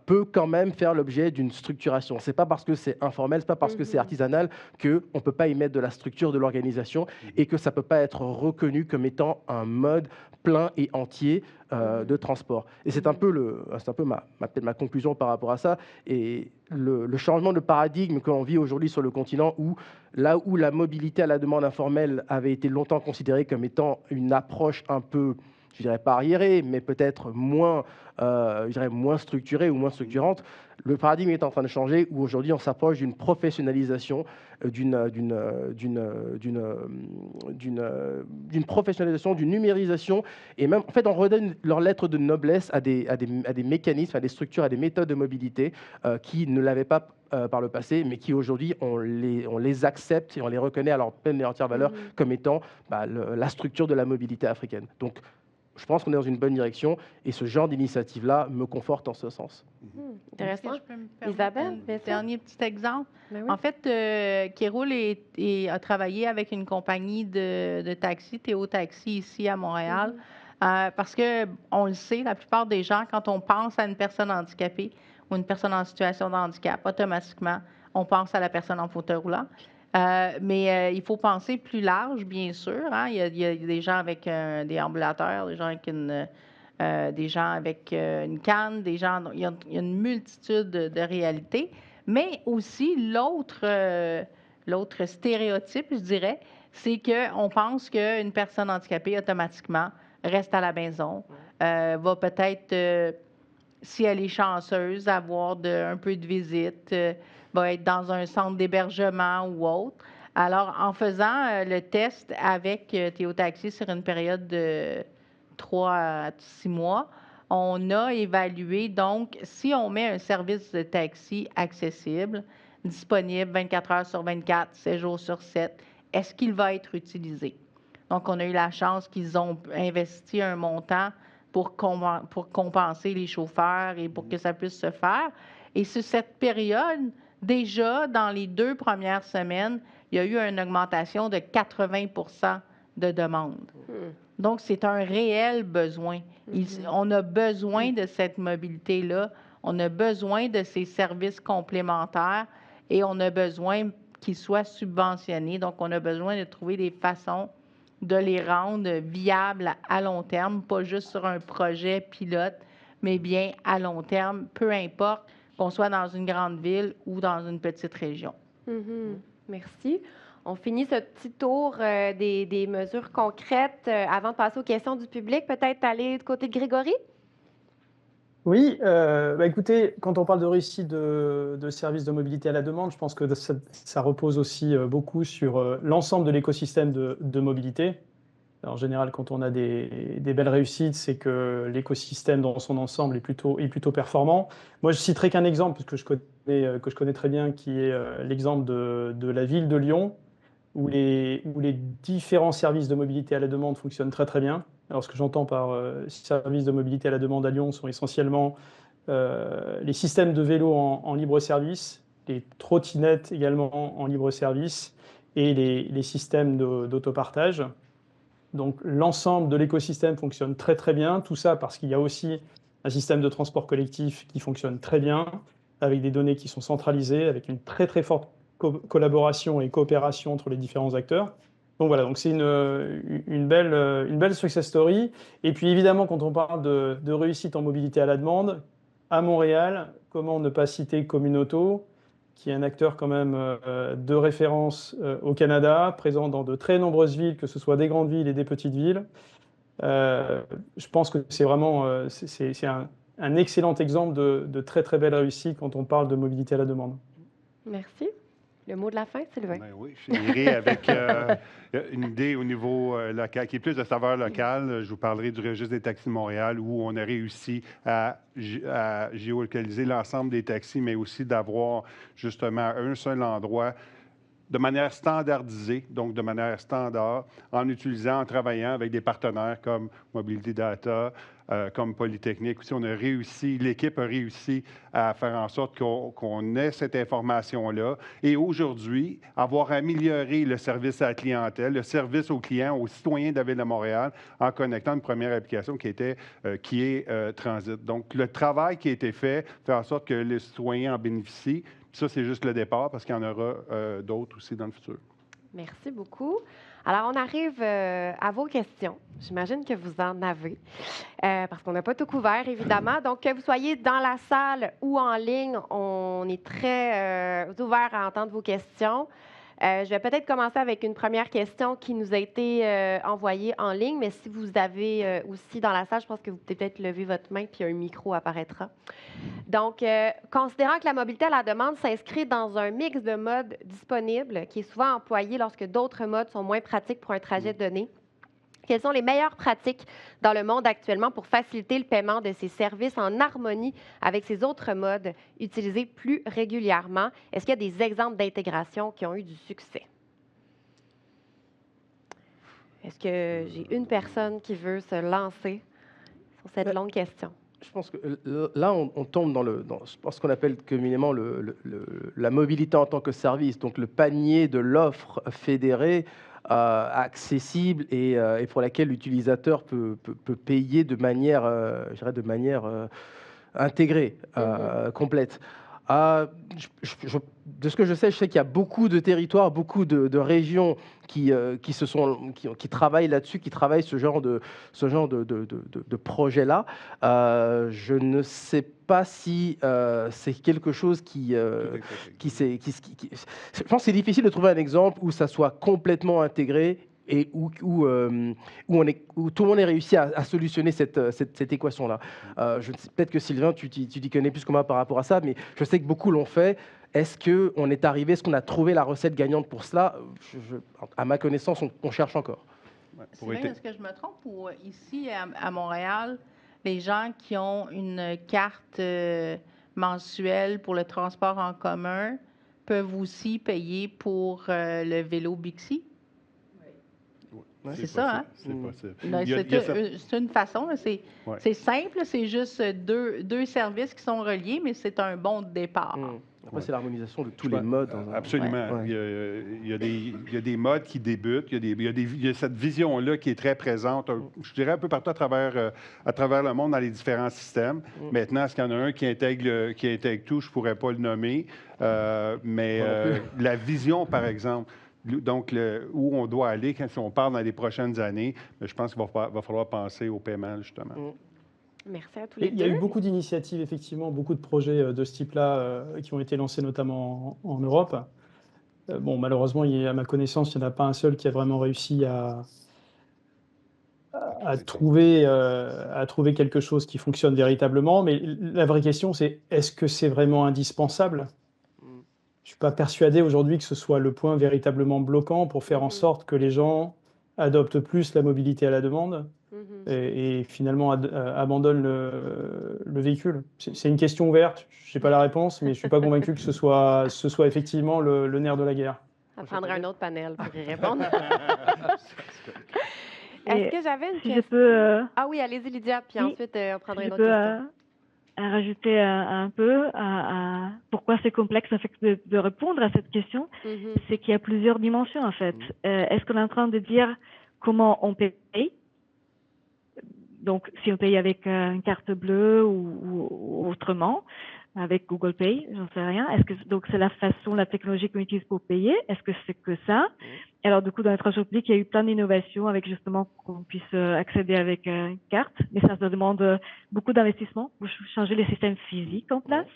peut quand même faire l'objet d'une structuration. Ce n'est pas parce que c'est informel, ce n'est pas parce que c'est artisanal qu'on ne peut pas y mettre de la structure de l'organisation et que ça ne peut pas être reconnu comme étant un mode plein et entier de transport. Et c'est un peu, ma conclusion par rapport à ça. Et le changement de paradigme que l'on vit aujourd'hui sur le continent, où là où la mobilité à la demande informelle avait été longtemps considérée comme étant une approche un peu, je dirais pas arriérée, mais peut-être moins, moins structurée ou moins structurante, le paradigme est en train de changer, où aujourd'hui on s'approche d'une professionnalisation, d'une professionnalisation, d'une numérisation, et même en fait on redonne leur lettre de noblesse à des mécanismes, à des structures, à des méthodes de mobilité qui ne l'avaient pas par le passé, mais qui aujourd'hui on les accepte et on les reconnaît à leur pleine et entière valeur comme étant la structure de la mobilité africaine. Donc je pense qu'on est dans une bonne direction et ce genre d'initiative-là me conforte en ce sens. Intéressant. Est-ce que je peux me permettre Isabelle, un dernier petit exemple? Oui. En fait, Kéroul a travaillé avec une compagnie de taxi, Théo Taxi, ici à Montréal, parce qu'on le sait, la plupart des gens, quand on pense à une personne handicapée ou une personne en situation de handicap, automatiquement, on pense à la personne en fauteuil roulant. Mais il faut penser plus large, bien sûr. Hein? Il y a des gens avec des ambulateurs, des gens avec une canne, il y a une multitude de réalités. Mais aussi, l'autre stéréotype, je dirais, c'est qu'on pense qu'une personne handicapée, automatiquement, reste à la maison, va peut-être, si elle est chanceuse, avoir un peu de visite, va être dans un centre d'hébergement ou autre. Alors, en faisant le test avec Théo Taxi sur une période de 3 à 6 mois, on a évalué, donc, si on met un service de taxi accessible, disponible 24 heures sur 24, 7 jours sur 7, est-ce qu'il va être utilisé? Donc, on a eu la chance qu'ils ont investi un montant pour compenser les chauffeurs et pour que ça puisse se faire. Et sur cette période, déjà, dans les 2 premières semaines, il y a eu une augmentation de 80 de demandes. Donc, c'est un réel besoin. On a besoin de cette mobilité-là, on a besoin de ces services complémentaires et on a besoin qu'ils soient subventionnés. Donc, on a besoin de trouver des façons de les rendre viables à long terme, pas juste sur un projet pilote, mais bien à long terme, peu importe qu'on soit dans une grande ville ou dans une petite région. Merci. On finit ce petit tour des mesures concrètes avant de passer aux questions du public. Peut-être aller du côté de Grégory? Oui, écoutez, quand on parle de réussite de services de mobilité à la demande, je pense que ça repose aussi beaucoup sur l'ensemble de l'écosystème de mobilité. Alors, en général, quand on a des belles réussites, c'est que l'écosystème dans son ensemble est plutôt performant. Moi, je citerai qu'un exemple que je connais très bien, qui est l'exemple de la ville de Lyon, où les différents services de mobilité à la demande fonctionnent très très bien. Alors, ce que j'entends par services de mobilité à la demande à Lyon sont essentiellement les systèmes de vélos en libre service, les trottinettes également en libre service et les systèmes d'autopartage. Donc, l'ensemble de l'écosystème fonctionne très très bien. Tout ça parce qu'il y a aussi un système de transport collectif qui fonctionne très bien, avec des données qui sont centralisées, avec une très très forte collaboration et coopération entre les différents acteurs. Donc voilà, donc c'est une belle success story. Et puis évidemment, quand on parle de réussite en mobilité à la demande, à Montréal, comment ne pas citer Communauto, qui est un acteur quand même de référence au Canada, présent dans de très nombreuses villes, que ce soit des grandes villes et des petites villes. Je pense que c'est vraiment c'est un excellent exemple de très très belle réussite quand on parle de mobilité à la demande. Merci. Le mot de la fin, Sylvain. Ben oui, je finirai avec une idée au niveau local, qui est plus de saveur locale. Je vous parlerai du registre des taxis de Montréal, où on a réussi à géolocaliser l'ensemble des taxis, mais aussi d'avoir justement un seul endroit de manière standardisée, donc de manière standard, en travaillant avec des partenaires comme Mobilité Data, comme Polytechnique. Aussi, l'équipe a réussi à faire en sorte qu'on ait cette information-là. Et aujourd'hui, avoir amélioré le service à la clientèle, le service aux clients, aux citoyens de la Ville de Montréal, en connectant une première application qui est Transit. Donc, le travail qui a été fait en sorte que les citoyens en bénéficient. Ça, c'est juste le départ parce qu'il y en aura d'autres aussi dans le futur. Merci beaucoup. Alors, on arrive à vos questions. J'imagine que vous en avez, parce qu'on n'a pas tout couvert, évidemment. Donc, que vous soyez dans la salle ou en ligne, on est très ouvert à entendre vos questions. Je vais peut-être commencer avec une première question qui nous a été envoyée en ligne, mais si vous avez aussi dans la salle, je pense que vous pouvez peut-être lever votre main puis un micro apparaîtra. Donc, considérant que la mobilité à la demande s'inscrit dans un mix de modes disponibles qui est souvent employé lorsque d'autres modes sont moins pratiques pour un trajet donné, quelles sont les meilleures pratiques dans le monde actuellement pour faciliter le paiement de ces services en harmonie avec ces autres modes utilisés plus régulièrement? Est-ce qu'il y a des exemples d'intégration qui ont eu du succès? Est-ce que j'ai une personne qui veut se lancer sur cette longue question? Je pense que là, on tombe dans ce qu'on appelle communément la mobilité en tant que service, donc le panier de l'offre fédérée, accessible et pour laquelle l'utilisateur peut payer de manière, je dirais, de manière intégrée, complète. De ce que je sais qu'il y a beaucoup de territoires, beaucoup de régions qui travaillent là-dessus, qui travaillent ce genre de projet-là. Je ne sais pas si c'est quelque chose je pense que c'est difficile de trouver un exemple où ça soit complètement intégré et où tout le monde ait réussi à solutionner cette équation-là. Peut-être que Sylvain, tu t'y connais plus que moi par rapport à ça, mais je sais que beaucoup l'ont fait. Est-ce qu'on a trouvé la recette gagnante pour cela? À ma connaissance, on cherche encore. Sylvain, est-ce que je me trompe ou ici à Montréal, les gens qui ont une carte mensuelle pour le transport en commun peuvent aussi payer pour le vélo Bixi? C'est ça, hein? C'est possible. C'est une façon, c'est simple, c'est juste deux services qui sont reliés, mais c'est un bon départ. Après, c'est l'harmonisation de tous les modes. Absolument. Ouais. Il y a des modes qui débutent, il y a cette vision-là qui est très présente, je dirais un peu partout à travers le monde dans les différents systèmes. Maintenant, est-ce qu'il y en a un qui intègre tout? Je ne pourrais pas le nommer, mais la vision, par exemple, donc, où on doit aller quand on parle dans les prochaines années, je pense qu'il va falloir penser au paiement, justement. Merci à tous les deux. Il y a eu beaucoup d'initiatives, effectivement, beaucoup de projets de ce type-là qui ont été lancés notamment en Europe. Bon, malheureusement, à ma connaissance, il n'y en a pas un seul qui a vraiment réussi à trouver quelque chose qui fonctionne véritablement. Mais la vraie question, c'est est-ce que c'est vraiment indispensable? Je ne suis pas persuadé aujourd'hui que ce soit le point véritablement bloquant pour faire en sorte que les gens adoptent plus la mobilité à la demande et finalement abandonnent le véhicule. C'est une question ouverte, je n'ai pas la réponse, mais je ne suis pas convaincu que ce soit effectivement le nerf de la guerre. Ça prendra un autre panel pour y répondre. Est-ce que j'avais une question? Ah oui, allez-y Lydia, puis ensuite on prendra une autre question. À rajouter un peu à pourquoi c'est complexe en fait, de répondre à cette question, c'est qu'il y a plusieurs dimensions en fait. Est-ce qu'on est en train de dire comment on paye? Donc, si on paye avec une carte bleue ou autrement, avec Google Pay, j'en sais rien. Donc c'est la façon, la technologie qu'on utilise pour payer? Est-ce que c'est que ça? Alors du coup, dans le transport public, il y a eu plein d'innovations avec justement qu'on puisse accéder avec une carte, mais ça demande beaucoup d'investissement pour changer les systèmes physiques en place.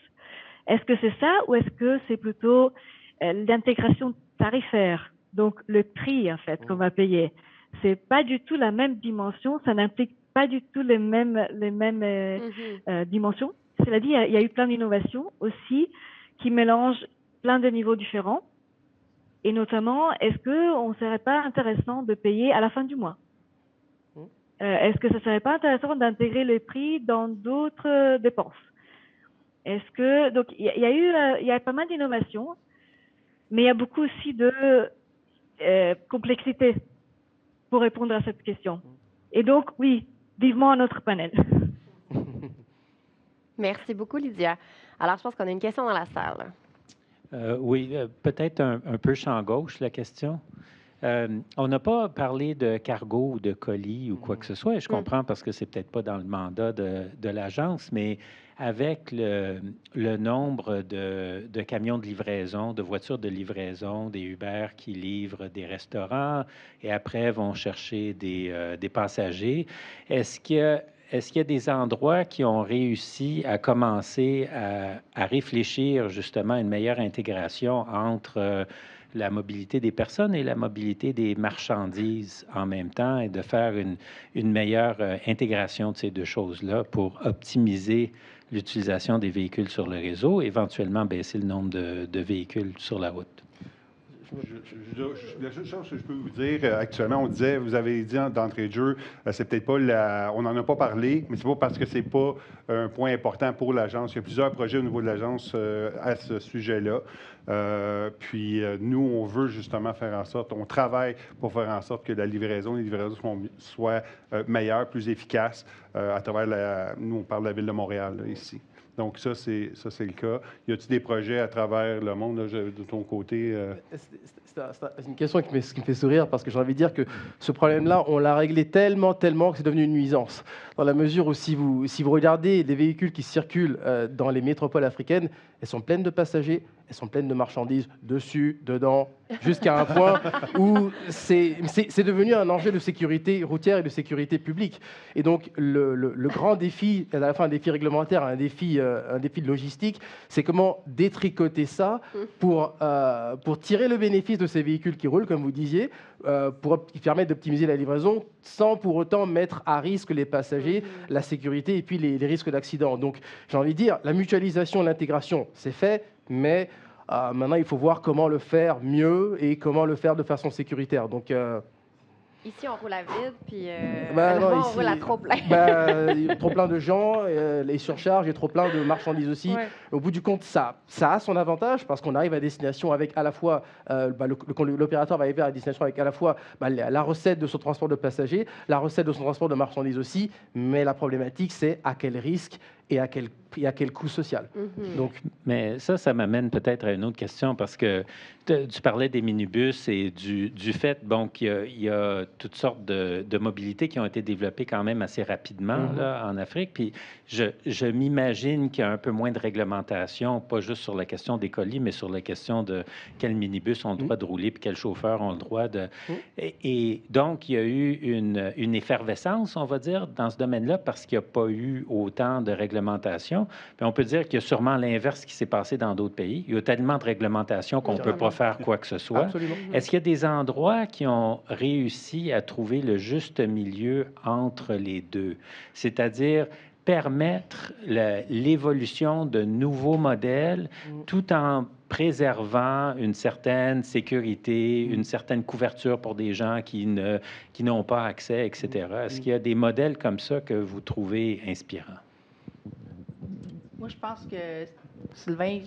Est-ce que c'est ça ou est-ce que c'est plutôt l'intégration tarifaire? Donc le prix en fait qu'on va payer, c'est pas du tout la même dimension, ça n'implique pas du tout les mêmes dimensions. Cela dit, il y a eu plein d'innovations aussi qui mélangent plein de niveaux différents. Et notamment, est-ce qu'on ne serait pas intéressant de payer à la fin du mois? Est-ce que ce ne serait pas intéressant d'intégrer les prix dans d'autres dépenses? Donc, il y a pas mal d'innovations. Mais il y a beaucoup aussi de complexité pour répondre à cette question. Et donc, oui, vivement un autre panel. Merci beaucoup, Lydia. Alors, je pense qu'on a une question dans la salle. Oui, peut-être un peu champ gauche, la question. On n'a pas parlé de cargo ou de colis ou quoi que ce soit. Et je comprends parce que c'est peut-être pas dans le mandat de l'agence, mais avec le nombre de camions de livraison, de voitures de livraison, des Uber qui livrent des restaurants et après vont chercher des passagers, est-ce qu'il y a des endroits qui ont réussi à commencer à réfléchir justement à une meilleure intégration entre la mobilité des personnes et la mobilité des marchandises en même temps et de faire une meilleure intégration de ces deux choses-là pour optimiser l'utilisation des véhicules sur le réseau, éventuellement baisser le nombre de véhicules sur la route? La seule chose que je peux vous dire, actuellement, on disait, vous avez dit d'entrée de jeu, c'est peut-être pas on n'en a pas parlé, mais c'est pas parce que c'est pas un point important pour l'agence. Il y a plusieurs projets au niveau de l'agence à ce sujet-là. Puis nous, on veut justement faire en sorte, on travaille pour faire en sorte que les livraisons soient meilleures, plus efficaces à travers nous, on parle de la Ville de Montréal, là, ici. Donc, ça, c'est le cas. Y a-t-il des projets à travers le monde, là, de ton côté? C'est une question qui me fait sourire parce que j'ai envie de dire que ce problème-là, on l'a réglé tellement que c'est devenu une nuisance. Dans la mesure où si vous regardez les véhicules qui circulent dans les métropoles africaines, elles sont pleines de passagers, elles sont pleines de marchandises, dessus, dedans, jusqu'à un point où c'est devenu un enjeu de sécurité routière et de sécurité publique. Et donc, le grand défi, à la fin un défi réglementaire, un défi de logistique, c'est comment détricoter ça pour tirer le bénéfice de ces véhicules qui roulent, comme vous disiez, pour permettre d'optimiser la livraison sans pour autant mettre à risque les passagers, la sécurité et puis les risques d'accident. Donc, j'ai envie de dire, la mutualisation, l'intégration, c'est fait, mais maintenant, il faut voir comment le faire mieux et comment le faire de façon sécuritaire. Donc, ici, on roule à vide, puis non, là-bas, ici, on roule à trop plein. Il y a trop plein de gens, les surcharges, il y a trop plein de marchandises aussi. Ouais. Au bout du compte, ça a son avantage parce qu'on arrive à destination avec à la fois, l'opérateur va arriver à destination avec à la fois la recette de son transport de passagers, la recette de son transport de marchandises aussi, mais la problématique, c'est à quel risque et à quel coût social. Donc, mais ça m'amène peut-être à une autre question parce que tu parlais des minibus et du fait qu'il y a toutes sortes de mobilités qui ont été développées quand même assez rapidement là, en Afrique. Puis je m'imagine qu'il y a un peu moins de réglementation, pas juste sur la question des colis, mais sur la question de quels minibus ont le droit de rouler puis quels chauffeurs ont le droit de... Et donc, il y a eu une effervescence, on va dire, dans ce domaine-là parce qu'il n'y a pas eu autant de réglementation. Puis on peut dire qu'il y a sûrement l'inverse qui s'est passé dans d'autres pays. Il y a tellement de réglementation qu'on ne peut pas faire quoi que ce soit. Absolument. Est-ce qu'il y a des endroits qui ont réussi à trouver le juste milieu entre les deux? C'est-à-dire permettre l'évolution de nouveaux modèles tout en préservant une certaine sécurité, une certaine couverture pour des gens qui n'ont pas accès, etc. Est-ce qu'il y a des modèles comme ça que vous trouvez inspirants? Moi, je pense que, Sylvain,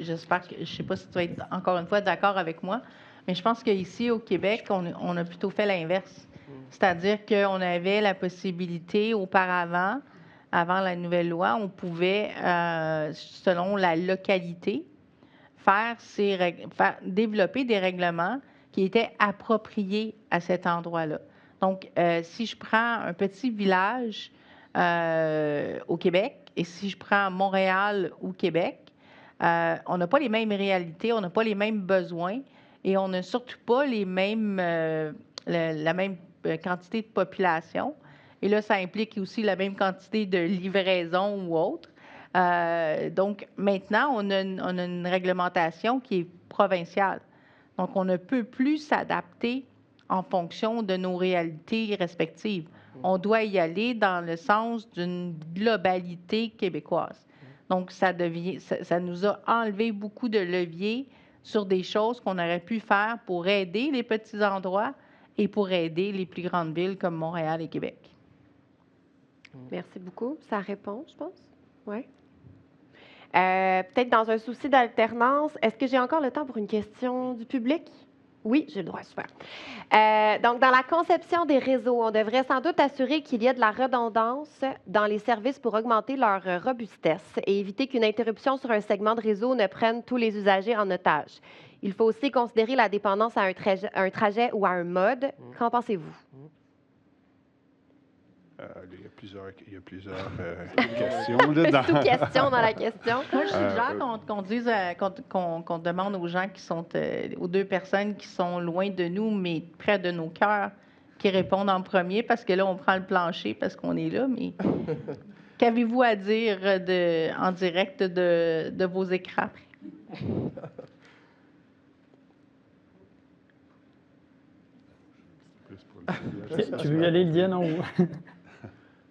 j'espère que, je ne sais pas si tu vas être encore une fois d'accord avec moi, mais je pense qu'ici, au Québec, on a plutôt fait l'inverse. C'est-à-dire qu'on avait la possibilité auparavant, avant la nouvelle loi, on pouvait, selon la localité, développer des règlements qui étaient appropriés à cet endroit-là. Donc, si je prends un petit village au Québec, et si je prends Montréal ou Québec, on n'a pas les mêmes réalités, on n'a pas les mêmes besoins et on n'a surtout pas les mêmes, la même quantité de population. Et là, ça implique aussi la même quantité de livraison ou autre. Donc, maintenant, on a une réglementation qui est provinciale. Donc, on ne peut plus s'adapter en fonction de nos réalités respectives. On doit y aller dans le sens d'une globalité québécoise. Donc, ça nous a enlevé beaucoup de leviers sur des choses qu'on aurait pu faire pour aider les petits endroits et pour aider les plus grandes villes comme Montréal et Québec. Merci beaucoup. Ça répond, je pense? Oui. Peut-être dans un souci d'alternance, est-ce que j'ai encore le temps pour une question du public? Oui, j'ai le droit, super. Donc, dans la conception des réseaux, on devrait sans doute assurer qu'il y ait de la redondance dans les services pour augmenter leur robustesse et éviter qu'une interruption sur un segment de réseau ne prenne tous les usagers en otage. Il faut aussi considérer la dépendance à un trajet ou à un mode. Qu'en pensez-vous? Il y a plusieurs questions dedans. Sous-question dans la question. Moi, je suggère qu'on demande aux gens qui sont, aux deux personnes qui sont loin de nous, mais près de nos cœurs, qui répondent en premier, parce que là, on prend le plancher parce qu'on est là. Mais qu'avez-vous à dire en direct de vos écrans? Tu veux y aller, Lydiane, ou...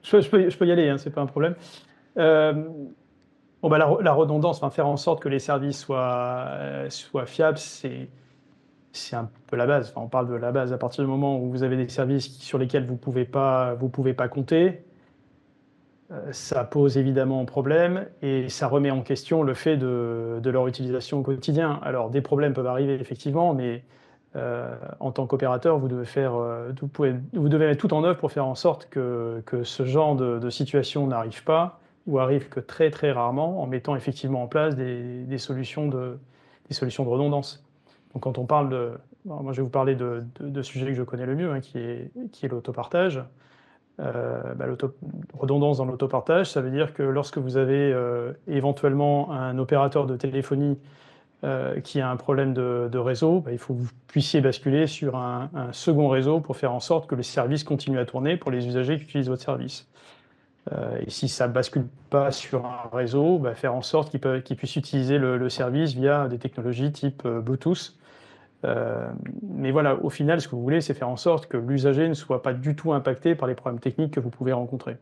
je peux y aller, hein, c'est pas un problème. Bon, bah, la redondance, enfin, faire en sorte que les services soient fiables, c'est un peu la base. Enfin, on parle de la base. À partir du moment où vous avez des services sur lesquels vous pouvez pas compter, ça pose évidemment problème et ça remet en question le fait de leur utilisation au quotidien. Alors, des problèmes peuvent arriver effectivement, mais en tant qu'opérateur, vous devez mettre tout en œuvre pour faire en sorte que ce genre de situation n'arrive pas ou arrive que très très rarement, en mettant effectivement en place des solutions de redondance. Donc quand on parle moi je vais vous parler de sujets que je connais le mieux, hein, qui est l'autopartage. Redondance dans l'autopartage, ça veut dire que lorsque vous avez éventuellement un opérateur de téléphonie qui a un problème de réseau, il faut que vous puissiez basculer sur un second réseau pour faire en sorte que le service continue à tourner pour les usagers qui utilisent votre service. Et si ça ne bascule pas sur un réseau, faire en sorte qu'ils puissent utiliser le service via des technologies type Bluetooth. Mais voilà, au final, ce que vous voulez, c'est faire en sorte que l'usager ne soit pas du tout impacté par les problèmes techniques que vous pouvez rencontrer.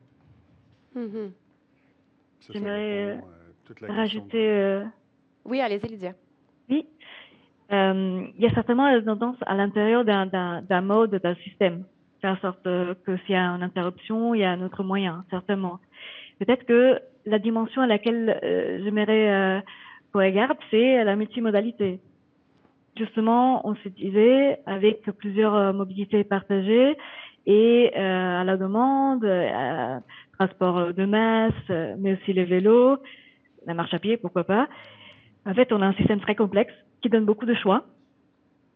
J'aimerais rajouter... Oui, allez-y, Lydia. Oui. Il y a certainement la redondance à l'intérieur d'un mode, d'un système. Faire en sorte que s'il y a une interruption, il y a un autre moyen, certainement. Peut-être que la dimension à laquelle j'aimerais qu'on regarde, c'est la multimodalité. Justement, on se disait, avec plusieurs mobilités partagées et à la demande, transport de masse, mais aussi les vélos, la marche à pied, pourquoi pas. En fait, on a un système très complexe qui donne beaucoup de choix.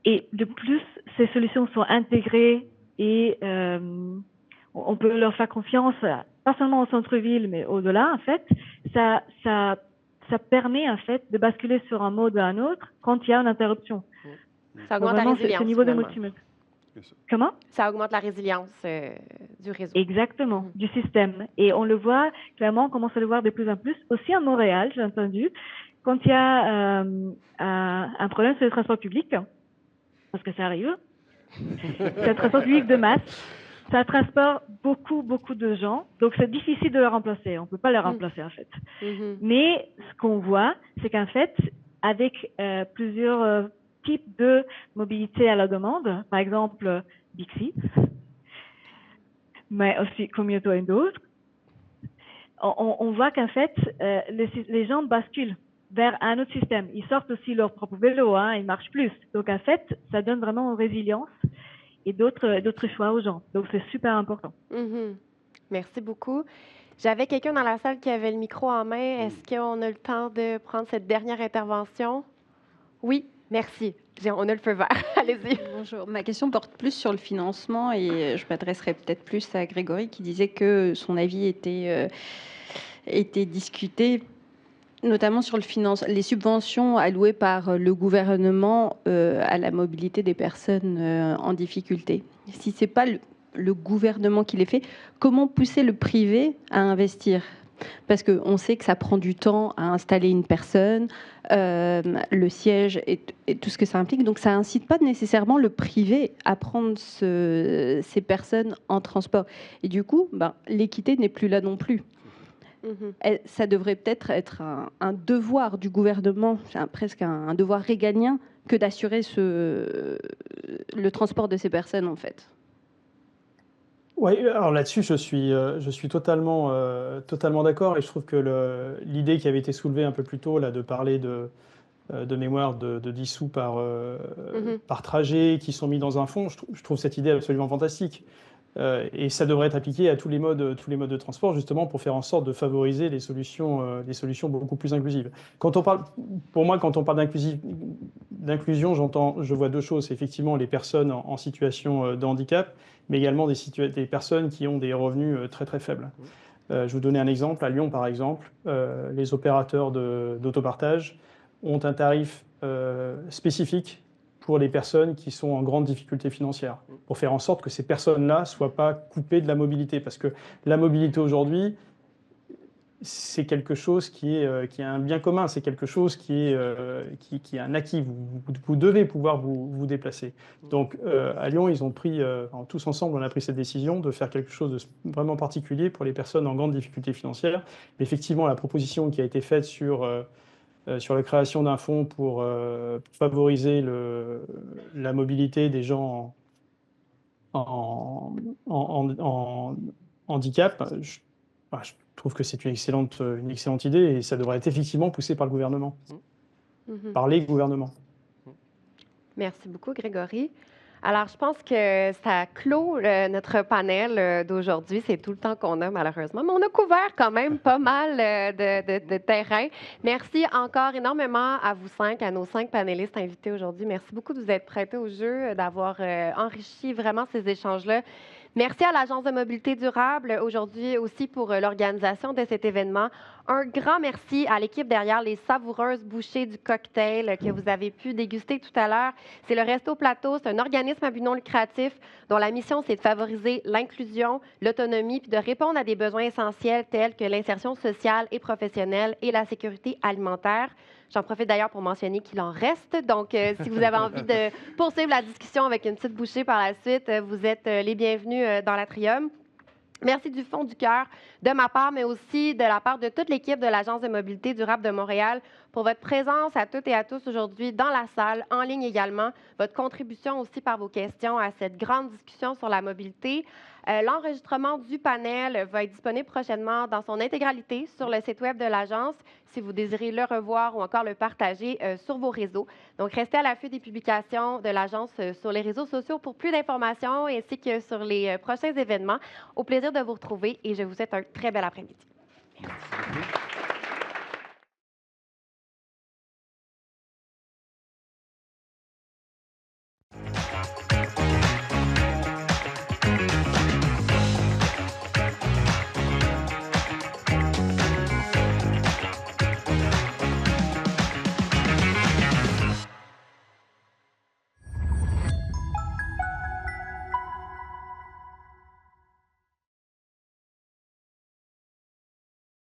Et de plus, ces solutions sont intégrées et on peut leur faire confiance, pas seulement au centre-ville, mais au-delà, en fait. Ça permet, en fait, de basculer sur un mode ou un autre quand il y a une interruption. Ça augmente la résilience, ce niveau de multimode. Comment? Ça augmente la résilience du réseau. Exactement, du système. Et on le voit, clairement, on commence à le voir de plus en plus. Aussi à Montréal, j'ai entendu, quand il y a un problème sur le transport public, parce que ça arrive, c'est un transport public de masse, ça transporte beaucoup de gens, donc c'est difficile de le remplacer. On ne peut pas le remplacer, en fait. Mais ce qu'on voit, c'est qu'en fait, avec plusieurs types de mobilité à la demande, par exemple Bixi, mais aussi Commuto et d'autres, on voit qu'en fait, les gens basculent vers un autre système. Ils sortent aussi leur propre vélo, hein, ils marchent plus. Donc en fait, ça donne vraiment une résilience et d'autres choix aux gens. Donc c'est super important. Merci beaucoup. J'avais quelqu'un dans la salle qui avait le micro en main. Est-ce qu'on a le temps de prendre cette dernière intervention? Oui, merci. On a le feu vert. Allez-y. Bonjour. Ma question porte plus sur le financement et je m'adresserai peut-être plus à Grégory qui disait que son avis était discuté, notamment sur les subventions allouées par le gouvernement à la mobilité des personnes en difficulté. Si ce n'est pas le gouvernement qui les fait, comment pousser le privé à investir ? Parce qu'on sait que ça prend du temps à installer une personne, le siège et tout ce que ça implique. Donc, ça n'incite pas nécessairement le privé à prendre ces personnes en transport. Et du coup, l'équité n'est plus là non plus. Ça devrait peut-être être un devoir du gouvernement, presque un devoir régalien, que d'assurer le transport de ces personnes, en fait. Oui, alors là-dessus, je suis totalement, totalement d'accord et je trouve que l'idée qui avait été soulevée un peu plus tôt, là, de parler de mémoire de 10 sous par trajet qui sont mis dans un fonds, je trouve cette idée absolument fantastique. Et ça devrait être appliqué à tous les modes de transport, justement, pour faire en sorte de favoriser les solutions beaucoup plus inclusives. Pour moi, quand on parle d'inclusion, je vois deux choses. C'est effectivement les personnes en situation de handicap, mais également des personnes qui ont des revenus très très faibles. Je vais vous donner un exemple. À Lyon, par exemple, les opérateurs d'autopartage ont un tarif spécifique pour les personnes qui sont en grande difficulté financière, pour faire en sorte que ces personnes-là ne soient pas coupées de la mobilité. Parce que la mobilité aujourd'hui, c'est quelque chose qui est un bien commun, c'est quelque chose qui est un acquis. Vous devez pouvoir vous déplacer. Donc à Lyon, ils ont pris, tous ensemble, on a pris cette décision de faire quelque chose de vraiment particulier pour les personnes en grande difficulté financière. Mais effectivement, la proposition qui a été faite sur la création d'un fonds pour favoriser la mobilité des gens en handicap, je trouve que c'est une excellente idée et ça devrait être effectivement poussé par le gouvernement, par les gouvernements. Merci beaucoup, Grégory. Alors, je pense que ça clôt notre panel d'aujourd'hui. C'est tout le temps qu'on a, malheureusement. Mais on a couvert quand même pas mal de terrain. Merci encore énormément à vous cinq, à nos 5 panélistes invités aujourd'hui. Merci beaucoup de vous être prêtés au jeu, d'avoir enrichi vraiment ces échanges-là. Merci à l'Agence de mobilité durable aujourd'hui aussi pour l'organisation de cet événement. Un grand merci à l'équipe derrière les savoureuses bouchées du cocktail que vous avez pu déguster tout à l'heure. C'est le Resto Plateau, c'est un organisme à but non lucratif dont la mission, c'est de favoriser l'inclusion, l'autonomie, puis de répondre à des besoins essentiels tels que l'insertion sociale et professionnelle et la sécurité alimentaire. J'en profite d'ailleurs pour mentionner qu'il en reste. Donc, si vous avez envie de poursuivre la discussion avec une petite bouchée par la suite, vous êtes les bienvenus dans l'Atrium. Merci du fond du cœur de ma part, mais aussi de la part de toute l'équipe de l'Agence de mobilité durable de Montréal pour votre présence à toutes et à tous aujourd'hui dans la salle, en ligne également, votre contribution aussi par vos questions à cette grande discussion sur la mobilité. L'enregistrement du panel va être disponible prochainement dans son intégralité sur le site web de l'Agence si vous désirez le revoir ou encore le partager sur vos réseaux. Donc, restez à l'affût des publications de l'Agence sur les réseaux sociaux pour plus d'informations ainsi que sur les prochains événements. Au plaisir de vous retrouver et je vous souhaite un très bel après-midi. Merci.